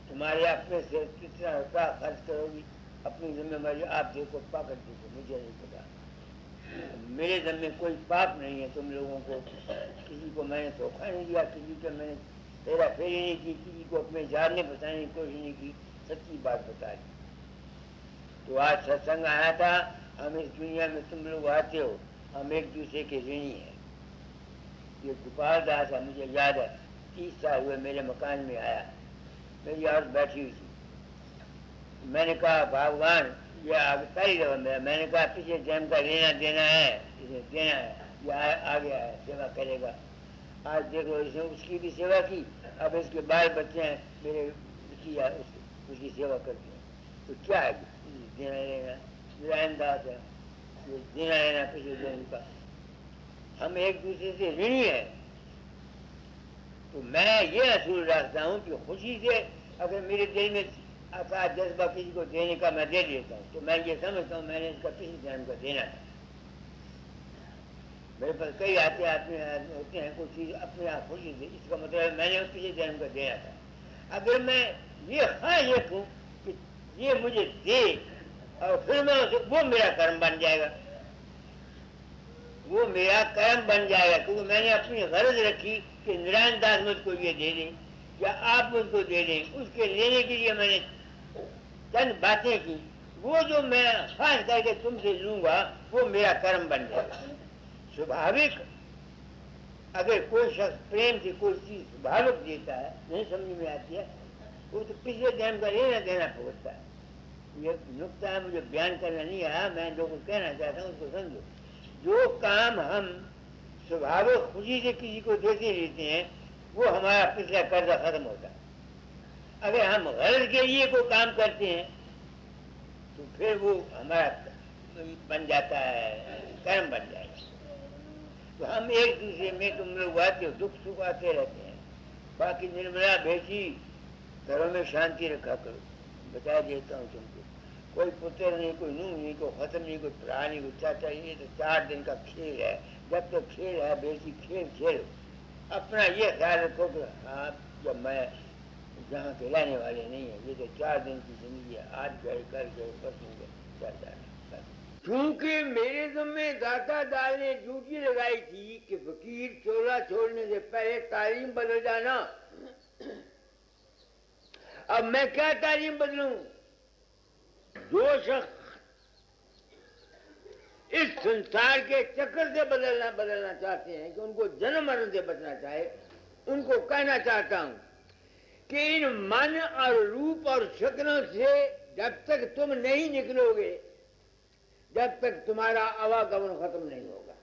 तुम्हारे अपने से कितना रुपया खर्च करोगी, अपनी जिम्मेवारी आप देखो, पाकर देखो, मुझे नहीं पता। मेरे दम में कोई पाप नहीं है। तुम लोगों को किसी को मैंने धोखा नहीं दिया, किसी को मैंने तेरा फेरी नहीं की, किसी को अपने जानने बताने की कोशिश नहीं की, सच्ची बात बता दी। तो आज सत्संग आया था, हम इस दुनिया में तुम लोग आते हो, हम एक दूसरे के ऋणी हैं। ये गोपाल दास है, मुझे याद है, 30 साल हुए मेरे मकान में आया, मेरी औरत बैठी हुई थी। मैंने कहा भगवान ये सारी दफा मेरा, मैंने कहा पिछले जन्म का लेना देना है, इसे देना है, ये आ गया है, सेवा करेगा। आज देखो इसने उसकी भी सेवा की, अब इसके बाल बच्चे हैं मेरे, उसकी सेवा करते हैं। तो क्या है देना लेना, दास है, ये देना लेना पिछले जन्म का। हम एक दूसरे से ऋणी है। तो मैं ये असूल रखता हूँ कि खुशी से अगर मेरे दिल में ऐसा जज्बा किसी को देने का मैं दे देता हूँ, तो मैं ये समझता हूँ मैंने इसका किसी जन्म का देना है। मेरे पास कई आते होते हैं कोई चीज अपने आप खुशी से, इसका मतलब मैंने किसी जन्म का देना था। अगर मैं ये हाँ ये कहूँ कि ये मुझे दे और फिर मैं उसे, वो मेरा कर्म बन जाएगा, वो मेरा कर्म बन जाएगा। क्योंकि मैंने अपनी गरज रखी कि नारायण दास मुझको ये दे दें या आप मुझको दे दें, उसके लेने के लिए मैंने चंद बातें की। वो जो मैं खास करके तुमसे लूंगा वो मेरा कर्म बन जाएगा। स्वाभाविक अगर कोई शख्स प्रेम से कोई चीज स्वाभाविक देता है, नहीं समझ में आती है, वो तो पिछले जन्म का लेना देना भुगतता है। ये नुक्ता है, मुझे बयान करना नहीं आया, मैं लोगों को कहना चाहता हूँ, उसको समझो। जो काम हम स्वाभाविक खुशी से किसी को देते रहते हैं, वो हमारा पिछला कर्जा खत्म होता है। अगर हम गलत के लिए कोई काम करते हैं तो फिर वो हमारा बन जाता है, कर्म बन जाएगा। तो हम एक दूसरे में, तुम लोग आते हो, दुख सुख आते रहते हैं। बाकी निर्मला भेजी, घरों में शांति रखा करो, बता देता हूँ तुमको। कोई पुत्र नहीं, कोई नूह नहीं, कोई खत्म नहीं, कोई भरा नहीं, कोई चाचा। ये तो 4 दिन का खेल है, जब तक खेल है बेटी खेल खेलो। अपना ये ख्याल रखो कि हाँ जब मैं जहाँ के रहने वाले नहीं है, ये तो 4 दिन की जिंदगी है, आज गए कल गए परसों गए, चलता है। क्योंकि मेरे ज़िम्मे दाता दाल ने ड्यूटी लगाई थी कि फकीर चोला छोड़ने से पहले तालीम बदल जाना। अब मैं क्या तालीम बदलूं? जो शख्स इस संसार के चक्कर से बदलना चाहते हैं, कि उनको जन्म मरण से बचना चाहे, उनको कहना चाहता हूं कि इन मन और रूप और शक्लों से जब तक तुम नहीं निकलोगे, जब तक तुम्हारा आवागमन खत्म नहीं होगा।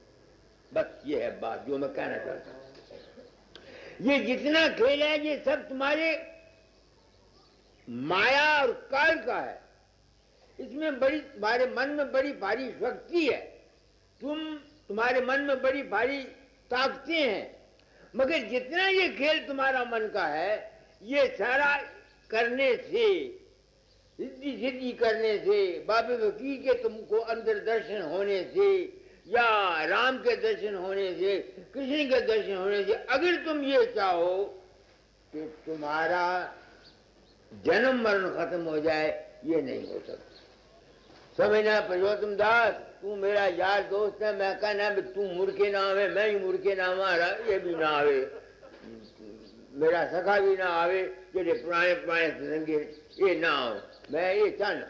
बस ये है बात जो मैं कहना चाहता हूं। ये जितना खेल है ये सब तुम्हारे माया और काल का है। इसमें बड़ी, तुम्हारे मन में बड़ी भारी शक्ति है, तुम्हारे मन में बड़ी भारी ताकतें हैं, मगर जितना ये खेल तुम्हारा मन का है, ये सारा करने से, सिद्धि करने से, बाबे वकील के तुमको अंदर दर्शन होने से, या राम के दर्शन होने से, कृष्ण के दर्शन होने से अगर तुम ये चाहो कि तुम्हारा जन्म मरण खत्म हो जाए, ये नहीं हो सकता। समझना पुरुषोत्तम दास, तू मेरा यार दोस्त है, मैं कहना तू मुड़ के ना आवे, मैं ही मुड़ के ना मारा, ये भी ना आवे, मेरा सखा भी ना आवे, जेडे पुराने पुराने संगी ये ना आवे, मैं ये चाहना।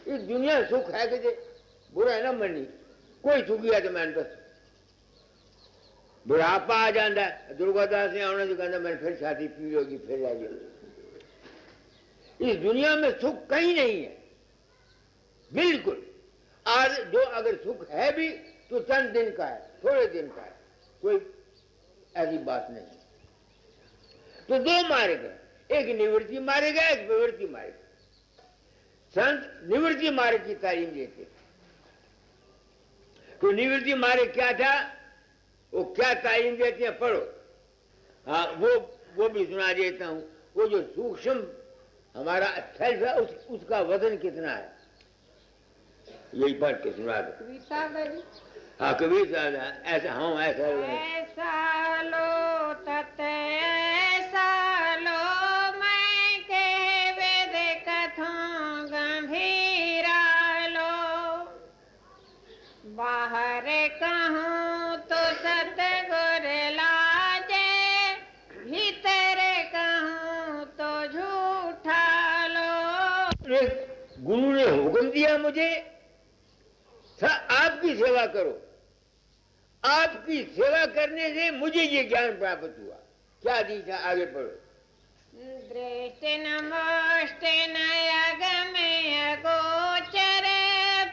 इस दुनिया सुख है कि बुरा ना मनी, कोई सुखी है तो मैंने दस बुढ़ापा आ जाता है, दुर्गादास ने आने से कहता मैंने फिर छाती पी होगी, फिर आ जाएगी। इस दुनिया में सुख कहीं नहीं है, बिल्कुल। आज जो अगर सुख है भी तो चंद दिन का है, थोड़े दिन का है, कोई ऐसी बात नहीं। तो दो मार्ग है, एक निवृत्ति मार्ग है, एक प्रवृत्ति मार्ग। संत निवृत्ति मार्ग की तालीम देते। तो निवृत्ति मार्ग क्या था, वो क्या तालीम देते हैं, पढ़ो। हाँ, वो भी सुना देता हूं। वो जो सूक्ष्म हमारा सेल्फ है, उसका वजन कितना है, यही पढ़ के सुना दो। हाँ, कविता ऐसा, हाँ ऐसा लो तत ऐसा लो, मैं कह वेद कथों गंभीरा लो, बाहर कहूँ तो सतगुर लाजे, भीतर कहूँ तो झूठा लो। गुरु ने हुक्म दिया मुझे, आपकी सेवा करो, आपकी सेवा करने से मुझे ये ज्ञान प्राप्त हुआ। क्या दीक्षा, आगे पढ़ो। दृष्टि नमोष्टि नयगमय गोचर,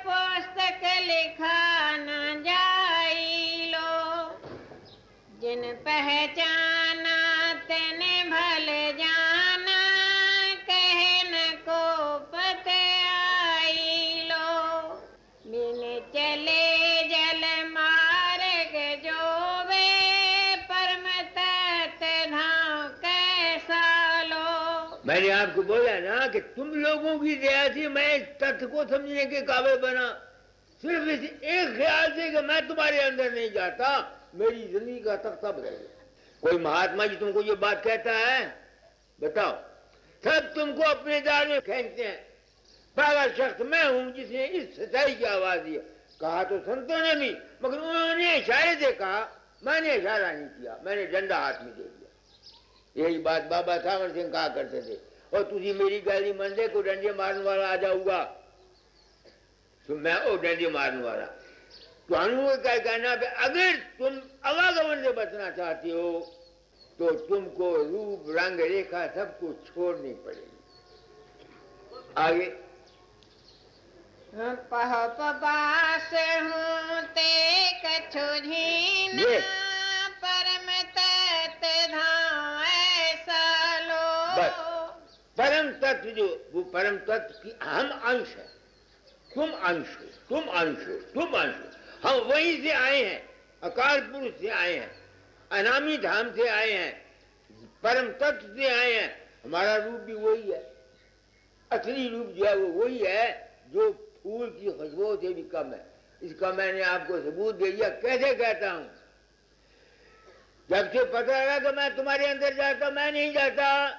पुस्तक लिखा न जाई लो, जिन पहचाना तेने भल जाना, कहन को पत आई लो, बिन चले जल मार्ग जोवे, परम तत्व धाम कैसा लो। मैंने आपको बोला ना कि तुम लोगों की दया से मैं इस तथ्य को समझने के काबिल बना, सिर्फ इस एक ख्याल से कि मैं तुम्हारे अंदर नहीं जाता, मेरी जिंदगी का तख्ता बदल गया। कोई महात्मा जी तुमको ये बात कहता है, बताओ, सब तुमको अपने जाल में फेंकते हैं। पहला शख्स मैं हूं जिसने इस सच्चाई की आवाज दी। कहा तो संतों ने भी, मगर उन्होंने इशारे से कहा, मैंने इशारा नहीं किया, मैंने डंडा हाथ में दे दिया। यही बात बाबा सावन सिंह कहा करते थे, और तुझी मेरी गाली मन दे, को डंडे मारने वाला आ जाऊंगा, तो मैं ओ डंडे मारने वाला। तो अनुभव क्या कहना है, अगर तुम आवागमन से बचना चाहते हो तो तुमको रूप रंग रेखा सब कुछ छोड़नी पड़ेगी। आगे पहपबास हूँ ते कछु झीना, परम तत्व धाम ऐसा लो। परम तत्व जो, वो परम तत्व की हम अंश है, तुम अंश हो, तुम अंश हो, तुम अंश हो। हम वहीं से आए हैं, अकाल पुरुष से आए हैं, अनामी धाम से आए हैं, परम तत्व से आए हैं। हमारा रूप भी वही है, असली रूप जो है वो वही है, जो फूल की खुशबू से भी कम है। इसका मैंने आपको सबूत दे दिया। कैसे कहता हूं, जब से पता लगा कि मैं तुम्हारे अंदर जाता, मैं नहीं जाता,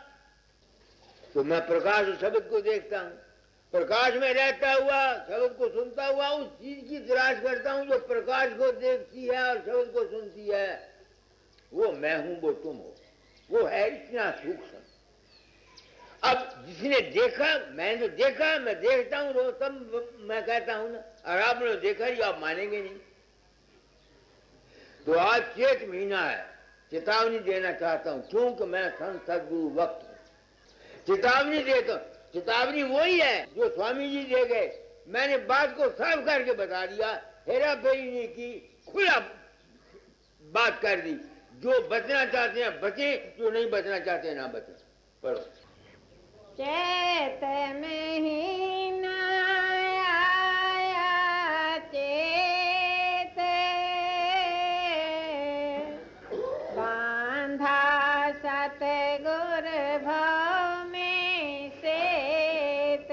तो मैं प्रकाश और शब्द को देखता हूं, प्रकाश में रहता हुआ, शब्द को सुनता हुआ, उस चीज की तलाश करता हूं जो प्रकाश को देखती है और शब्द को सुनती है। वो मैं हूं, वो तुम हो, वो है इतना सूक्ष्म। अब जिसने देखा, मैंने तो देखा, मैं देखता हूं रोज, तब मैं कहता हूं ना, और आपने देखा ही, आप मानेंगे नहीं। तो आज चेत महीना है, चेतावनी देना चाहता हूं, क्योंकि मैं संत सदगुरु वक्त हूं, चेतावनी देता हूं। चेतावनी वही है जो स्वामी जी दे गए। मैंने बात को साफ करके बता दिया, हेरा फेरी नहीं की, खुला बात कर दी। जो बचना चाहते हैं बचे, जो नहीं बचना चाहते हैं ना बचे। पढ़ो। चैत महीना आया चेत, बांधा सतगुर भाव में सेत।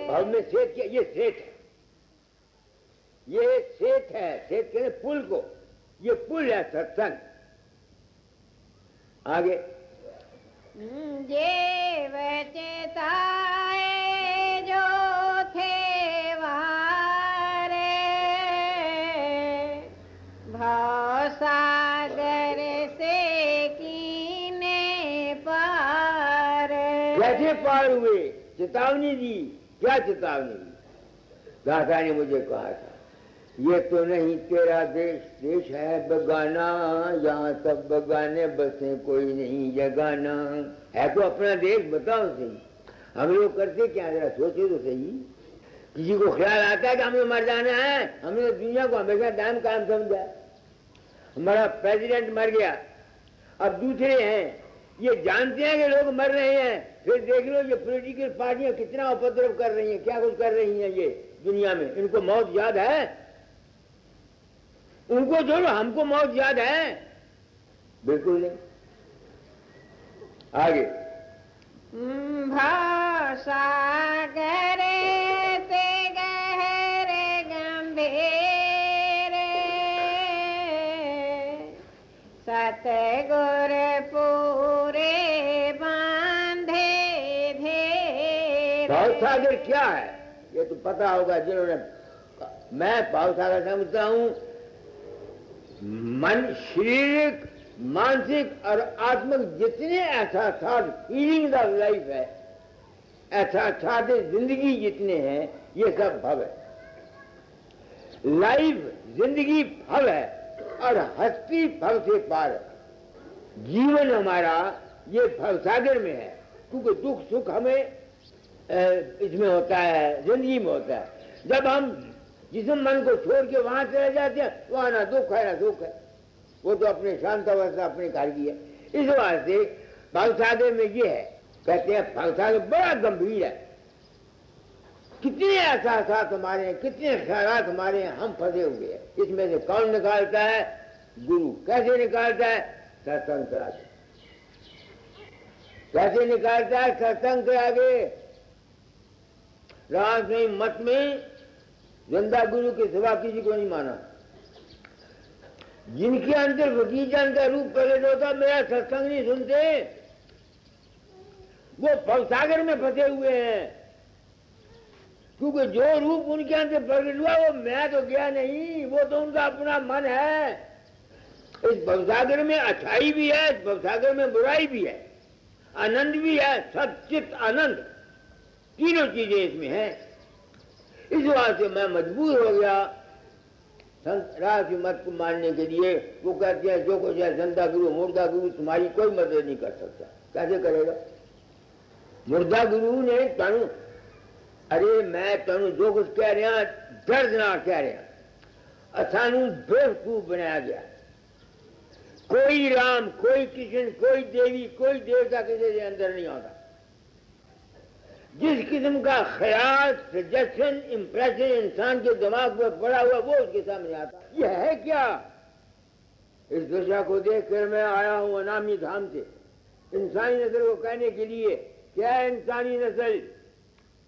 भाव में सेठ क्या, ये सेठ है, ये सेत है, सेत कहते पुल को, ये पुल है सत्संग। आगे जेव चेताए जो थे वारे, भाव सागर से कीने पार। कैसे पार हुए? चेतावनी दी। क्या चेतावनी दी? दादा ने मुझे कहा था, ये तो नहीं तेरा देश, देश है बगाना, यहाँ सब बगाने बसे कोई नहीं जगाना। है तो अपना देश, बताओ सही। हम लोग करते क्या, जरा सोचो तो सही। किसी को ख्याल आता है कि हमें मर जाना है? हमने दुनिया को हमेशा दाम काम समझा। हमारा प्रेसिडेंट मर गया, अब दूसरे हैं, ये जानते हैं कि लोग मर रहे हैं, फिर देख लो ये पॉलिटिकल पार्टियां कितना उपद्रव कर रही हैं, क्या कुछ कर रही हैं ये दुनिया में। इनको मौत याद है? उनको छोड़ो, हमको मौत याद है? बिल्कुल नहीं। आगे भासागर ते गहरे गंभीर, सतगुर पूरे बांधे धेरे। भावसागर क्या है ये तो पता होगा जिन्होंने। मैं भावसागर समझता हूं मन, शारीरिक, मानसिक और आत्मिक जितने एहसास, फीलिंग ऑफ लाइफ है, एहसास जिंदगी जितने हैं, ये सब भव है। लाइफ, जिंदगी भव है और हस्ती भव से पार है। जीवन हमारा ये भवसागर में है, क्योंकि दुख सुख हमें इसमें होता है, जिंदगी में होता है। जब हम जिस मन को छोड़ के वहां चले जाते हैं, वहां ना दुख है ना सुख है, वो तो अपने शांत अवस्था अपने घर की है। इस वास्ते भवसागर में ये है, कहते हैं भवसागर बड़ा गंभीर है। कितने एहसास हमारे हैं, कितने ख्यालात हमारे हैं, हम फंसे हुए हैं। इसमें से कौन निकालता है? गुरु। कैसे निकालता है? सत्संग करा के। कैसे निकालता है? सत्संग करा के। रामस्वामी मत में जिंदा गुरु के सिवा किसी को नहीं माना। जिनके अंदर फकीरजान का रूप प्रकट होता, मेरा सत्संग नहीं सुनते, वो भवसागर में फंसे हुए हैं। क्योंकि जो रूप उनके अंदर प्रकट हुआ वो मैं तो गया नहीं, वो तो उनका अपना मन है। इस भवसागर में अच्छाई भी है, इस भवसागर में बुराई भी है, आनंद भी है, सचित आनंद, तीनों चीजें इसमें हैं। इस वास्ते मैं मजबूर हो गया संत राशि मत को मानने के लिए। वो कहते हैं जो कुछ है जिंदा गुरु, मुर्दा गुरु तुम्हारी कोई मदद नहीं कर सकता। कैसे करेगा? मुर्दा गुरु ने तनु, अरे मैं तनु जो कुछ कह रहा दर्दनाक कह रहा, असानू बेवकूफ बनाया गया। कोई राम, कोई कृष्ण, कोई देवी, कोई देवता किसी के अंदर नहीं आता। जिस किस्म का ख्याल, सजेशन, इंप्रेशन इंसान के दिमाग में पड़ा हुआ वो उसके सामने आता। यह है क्या? इस दशा को देखकर मैं आया हूं अनामी धाम से इंसानी नस्ल को कहने के लिए। क्या है इंसानी नस्ल?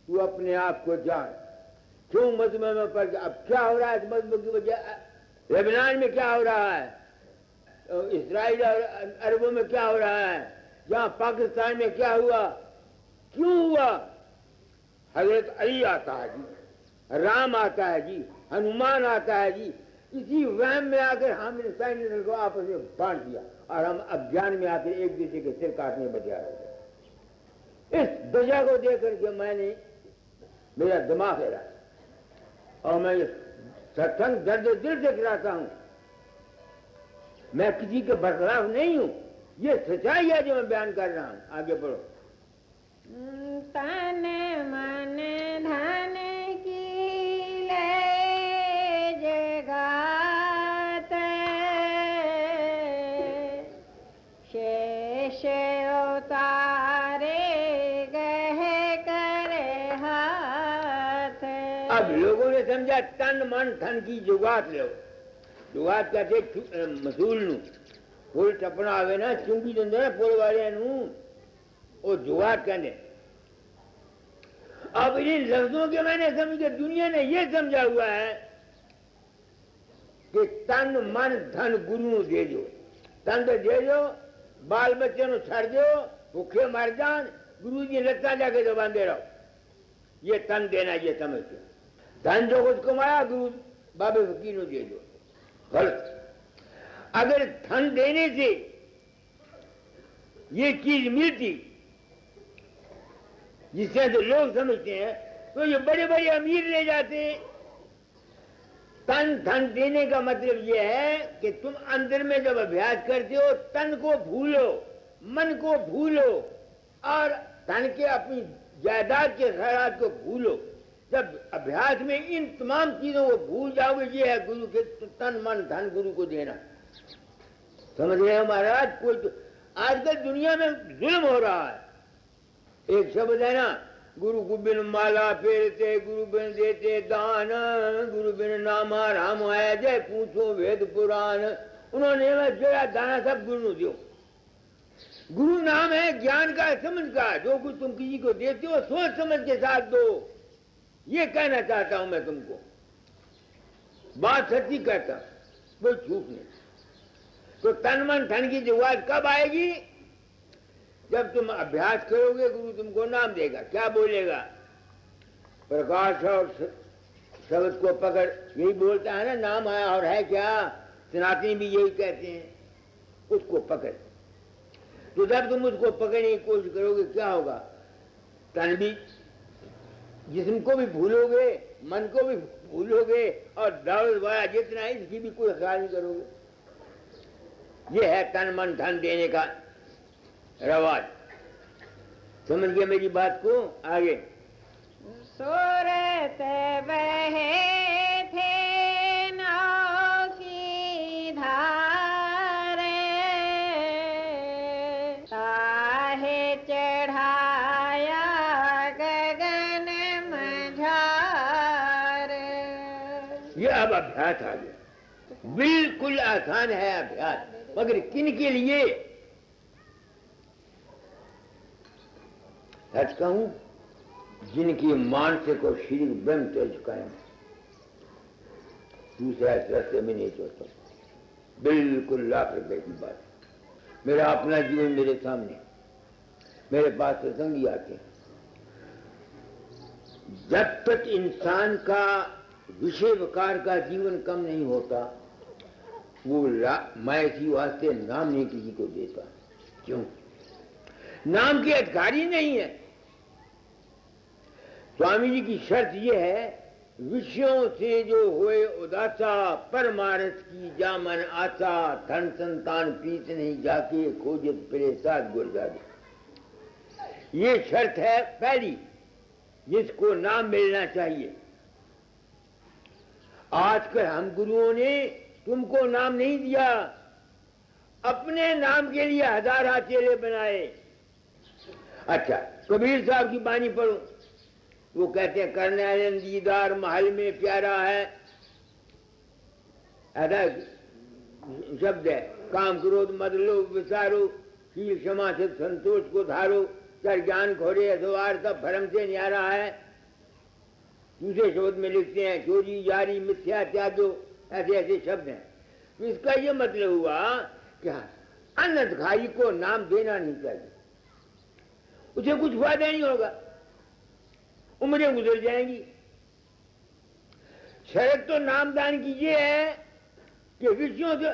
तू अपने आप को जान। क्यों मजमे में पड़ गया? अब क्या हो रहा है इस मजमे की वजह? लेबनान में क्या हो रहा है, इसराइल और अरबों में क्या हो रहा है, जहां पाकिस्तान में क्या हुआ, क्यों हुआ? हजरत अली आता है जी, राम आता है जी, हनुमान आता है जी। इसी वहम में आकर हम इंसानी नस्ल को आपस में बांट दिया और हम अज्ञान में आकर एक दूसरे के सिर काटने बजा रहे। इस दशा को देख करके मैंने, मेरा दिमाग है और मैं सत्संग दर्द दिल से कराता हूं। मैं किसी के बरखलाफ नहीं हूं, ये सच्चाई है जो मैं बयान कर रहा हूं। आगे बढ़ो। तन मन धन की ले जगात, शेष उतारे गहे करे हाथ। अब लोगों ने समझा तन मन धन की जुगात लो। जुगात कहते मसूल नू फूल टपना आवे ना, चुंगी देंगे ना फूल वाले नू, वो जुगात कहने। अब इन लफ्जों के मैंने समझ, दुनिया ने ये समझा हुआ है तन मन धन गुरु दे दो, तन तो दे दो, बाल बच्चे नु छड़ दो, भूखे मर जान, गुरु जी लत्ता जाके तो बांधे रहो। ये तन देना, ये समझते। धन जो कुछ कमाया गुरु बाबे फकीर नु दे दो, गलत। अगर धन देने से ये चीज मिलती जिससे तो लोग समझते हैं, तो ये बड़े बड़े अमीर ले जाते। तन धन देने का मतलब ये है कि तुम अंदर में जब अभ्यास करते हो, तन को भूलो, मन को भूलो और धन के अपनी जायदाद के ख्यालात को भूलो। जब अभ्यास में इन तमाम चीजों को भूल जाओगे, ये है गुरु के तन मन धन गुरु को देना। समझ रहे हो महाराज? कोई तो आजकल दुनिया में जुल्म हो रहा है। एक शब्द है ना, गुरु को बिन माला फेरते, गुरु बिन देते दान, गुरु बिन नामा राम आया जय पूछो वेद पुराण। उन्होंने जोड़ा दाना सब गुरु दो। गुरु नाम है ज्ञान का, समझ का। जो कुछ तुम किसी को देते हो सोच समझ के साथ दो। ये कहना चाहता हूं मैं तुमको, बात सच्ची कहता, कोई झूठ नहीं। तो तन मन धन की जरूरत कब आएगी? जब तुम अभ्यास करोगे, गुरु तुमको नाम देगा। क्या बोलेगा? प्रकाश और शब्द को पकड़, यही बोलता है ना, नाम आया और है क्या? सनातनी भी यही कहते हैं, उसको पकड़। तो जब तुम उसको पकड़ने की कोशिश करोगे, क्या होगा? तन भी, जिस्म को भी भूलोगे, मन को भी भूलोगे और दौलत वाला जितना है इसकी भी कोई ख्याल नहीं करोगे। ये है तन मन धन देने का रवाज। समझ गए मेरी बात को? आगे सूरत बहे थे नाव की धारे, ताहे चढ़ाया गगन मझार। ये अब अभ्यास आ गया। बिल्कुल आसान है अभ्यास, मगर किन के लिए? सच कहूं, जिनकी मानसिक और शरीर ब्रह्म चल चुका है, दूसरा इस रास्ते में नहीं चलता। बिल्कुल लाख रुपए की बात। मेरा अपना जीवन मेरे सामने, मेरे पास सत्संगी आते हैं। जब तक इंसान का विषय विकार का जीवन कम नहीं होता, वो मैं इसी वास्ते नाम नहीं किसी को देता। क्यों? नाम के अधिकारी नहीं है। स्वामी जी की शर्त यह है, विषयों से जो हुए उदासा, परमारस की जामन आशा, धन संतान प्रीत नहीं जाके, खोजत फिरे साथ गुरजादे। ये शर्त है पहली, जिसको नाम मिलना चाहिए। आजकल हम गुरुओं ने तुमको नाम नहीं दिया, अपने नाम के लिए हजार चेले बनाए। अच्छा, कबीर साहब की बानी पढ़ो, वो कहते हैं करने दीदार महल में प्यारा है, ऐसा शब्द है। काम क्रोध मद लोभ विसारो, शील क्षमा से संतोष को धारो, कर ज्ञान घोड़े अधवार सब भरम से न्यारा है। दूसरे शब्द में लिखते हैं चोरी जारी मिथ्या त्यागो, ऐसे ऐसे शब्द हैं। तो इसका ये मतलब हुआ कि अनधिकारी को नाम देना नहीं चाहिए, उसे कुछ फायदा नहीं होगा, उम्रें गुजर जाएंगी। शर्त तो नामदान की ये है कि विषयों से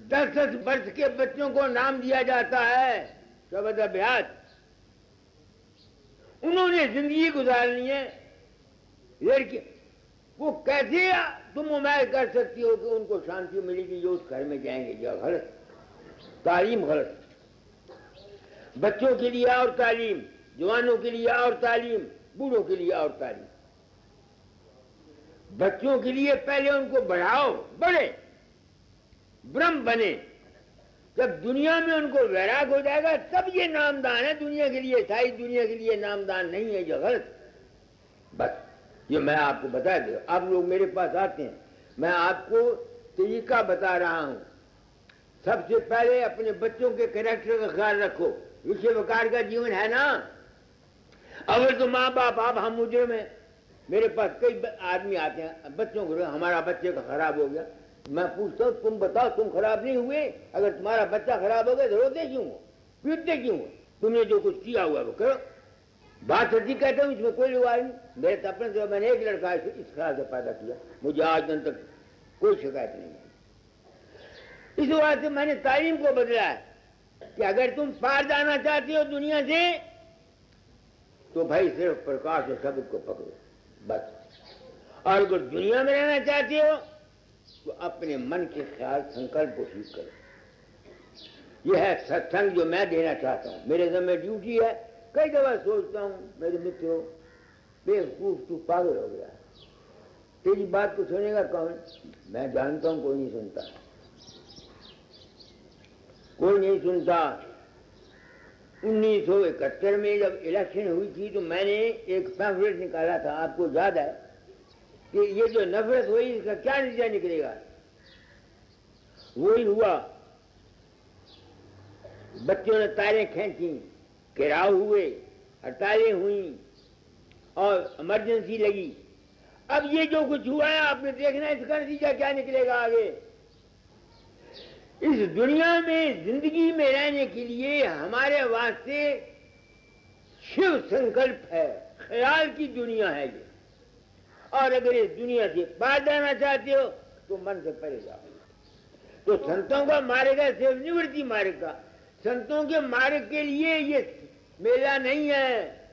10-10 वर्ष के बच्चों को नाम दिया जाता है, शब्द अभ्यास। उन्होंने जिंदगी गुजारनी है। लड़के वो कैसे तुम उम्मीद कर सकती हो कि उनको शांति मिलेगी जो उस घर में जाएंगे? जो गलत तालीम, गलत। बच्चों के लिए और तालीम, जवानों के लिए और तालीम, बूढ़ों के लिए और तालीम। बच्चों के लिए पहले उनको बढ़ाओ, बड़े ब्रह्म बने। जब दुनिया में उनको वैराग हो जाएगा तब ये नामदान है दुनिया के लिए, सारी दुनिया के लिए नामदान नहीं है, जो गलत। बस ये मैं आपको बता दूं। आप लोग मेरे पास आते हैं, मैं आपको तरीका बता रहा हूं। सबसे पहले अपने बच्चों के कैरेक्टर का ख्याल रखो। विषय विकार का जीवन है ना। अगर तो माँ बाप आप हम मुझे में, मेरे पास कई आदमी आते हैं, बच्चों को हमारा बच्चे का खराब हो गया, मैं पूछता हूँ, तुम बताओ, तुम खराब नहीं हुए? अगर तुम्हारा बच्चा खराब हो गया तो रोते क्यों हो, पीटते क्यों हो? तुमने जो कुछ किया हुआ वो करो। बात सच्ची कहता हूँ, इसमें कोई लुगाई नहीं। मेरे अपने तो मैंने एक लड़का इस ख्याल से पैदा किया, मुझे आज दिन तक कोई शिकायत नहीं है। इस बात से मैंने तालीम को बदला है कि अगर तुम पार जाना चाहते हो दुनिया से तो भाई सिर्फ प्रकाश और शब्द को पकड़ो बस। और अगर दुनिया में रहना चाहते हो तो अपने मन के ख्याल संकल्प को ठीक करो। यह है सत्संग जो मैं देना चाहता हूँ। मेरे ज़िम्मे ड्यूटी है। कई दफा सोचता हूँ, मेरे मित्रों, बेवकूफ तू पागल हो गया, तेरी बात को सुनेगा कौन? मैं जानता हूँ कोई नहीं सुनता, कोई नहीं सुनता। 1971 में जब इलेक्शन हुई थी तो मैंने एक पैम्फलेट निकाला था, आपको याद है, कि ये जो नफरत हुई इसका क्या नतीजा निकलेगा। वही हुआ। बच्चों ने तारें खींची, घेराव हुए, हड़तालें हुई और इमरजेंसी लगी। अब ये जो कुछ हुआ है आपने देखना, इसका नतीजा क्या निकलेगा आगे। इस दुनिया में जिंदगी में रहने के लिए हमारे वास्ते शिव संकल्प है, ख्याल की दुनिया है ये। और अगर इस दुनिया से पार जाना चाहते हो तो मन से परे जाओ। तो संतों का मार्ग है सिर्फ निवृत्ति मार्ग का। संतों के मार्ग के लिए ये मेला नहीं है।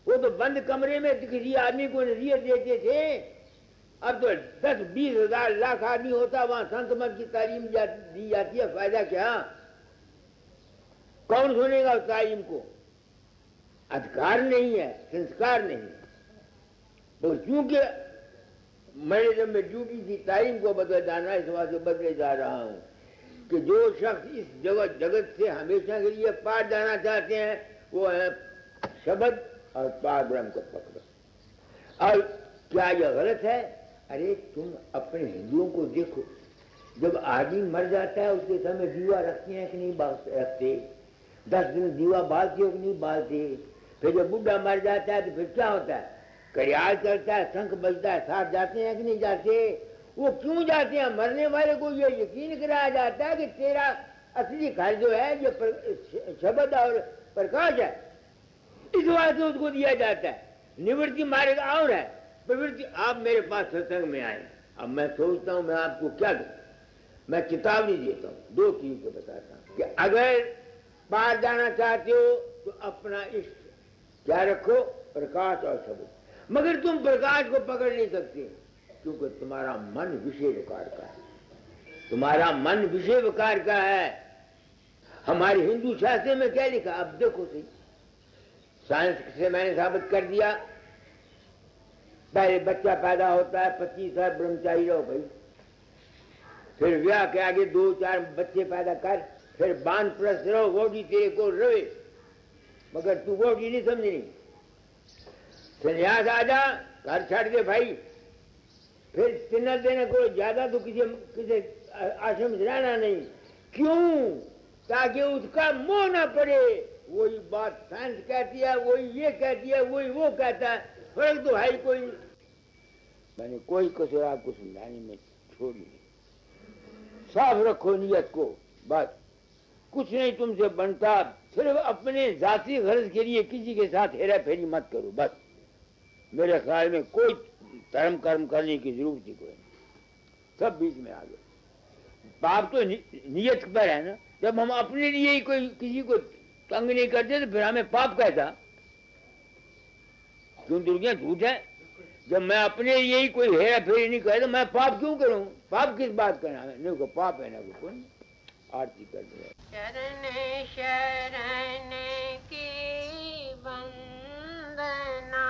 वो तो बंद कमरे में किसी आदमी को नसीहत देते थे। अब तो 10-20 हजार लाख आदमी होता, वहां संत मत की तालीम दी जाती है, फायदा क्या? कौन सुनेगा उस तालीम को? अधिकार नहीं है, संस्कार नहीं है। तो चूंकि मैंने जब मैं ड्यूटी की तालीम को बदल जाना, इस बात से बदले जा रहा हूं कि जो शख्स इस जगत से हमेशा के लिए पार जाना चाहते हैं वो है शब्द और पार ब्रह्म को पकड़ो। और क्या यह गलत है? अरे तुम अपने हिंदुओं को देखो, जब आदमी मर जाता है उसके समय दीवा रखते हैं कि नहीं रखते? 10 दिन दीवा बालते हो कि नहीं बालते? फिर जब बुढ़ा मर जाता है तो फिर क्या होता है? कड़ियाल चलता है, शंख बजता है, साथ जाते हैं कि नहीं जाते? वो क्यों जाते हैं? मरने वाले को ये यकीन कराया जाता है कि तेरा असली घर जो है ये शब्द और प्रकाश है, इस बात से उसको दिया जाता है। निवृत्ति मार्ग और है, प्रवृत्ति। आप मेरे पास सत्संग में आए, अब मैं सोचता हूं मैं आपको क्या दूं? मैं चेतावनी देता हूं, 2 चीजें बताता हूं कि अगर पार जाना चाहते हो तो अपना इष्ट क्या रखो? प्रकाश और शब्द। मगर तुम प्रकाश को पकड़ नहीं सकते क्योंकि तुम्हारा मन विषय विकार का है। तुम्हारा मन विषय विकार का है। हमारे हिंदू शास्त्र में क्या लिखा? अब देखो सही, साइंस से मैंने साबित कर दिया। पहले बच्चा पैदा होता है, 25 साल ब्रह्मचारी रहो भाई, फिर ब्याह के आगे 2-4 बच्चे पैदा कर, फिर बानप्रस्थ रहो, वोटी तेरे को रवे, मगर तू वोटी नहीं समझनी। संन्यास आ जा, घर छाड़ दे भाई, फिर 3 दिन को ज्यादा तो किसी आश्रम से रहना नहीं। क्यों? ताकि उसका मोह ना पड़े। वही बात साइंस कहती है, वही ये कहती है, वही वो कहता है, फर्क तो है कोई। मैंने कोई कसर आपको समझाने में छोड़ दी। साफ रखो नियत को, बस कुछ नहीं तुमसे बनता। सिर्फ अपने जाती गरज के लिए किसी के साथ हेरा फेरी मत करो, बस। मेरे ख्याल में कोई धर्म कर्म करने की जरूरत ही कोई नहीं, सब बीच में आ गए। पाप तो नियत पर है ना। जब हम अपने लिए ही कोई किसी को तंग नहीं करते तो फिर हमें पाप कहता क्यों? दुनिया झूठ है। जब मैं अपने लिए ही कोई हेरा फेरी नहीं करे तो मैं पाप क्यों करूं? पाप किस बात करना है? नहीं को पाप है ना को कौन आरती कर दे। शरण शरण की वंदना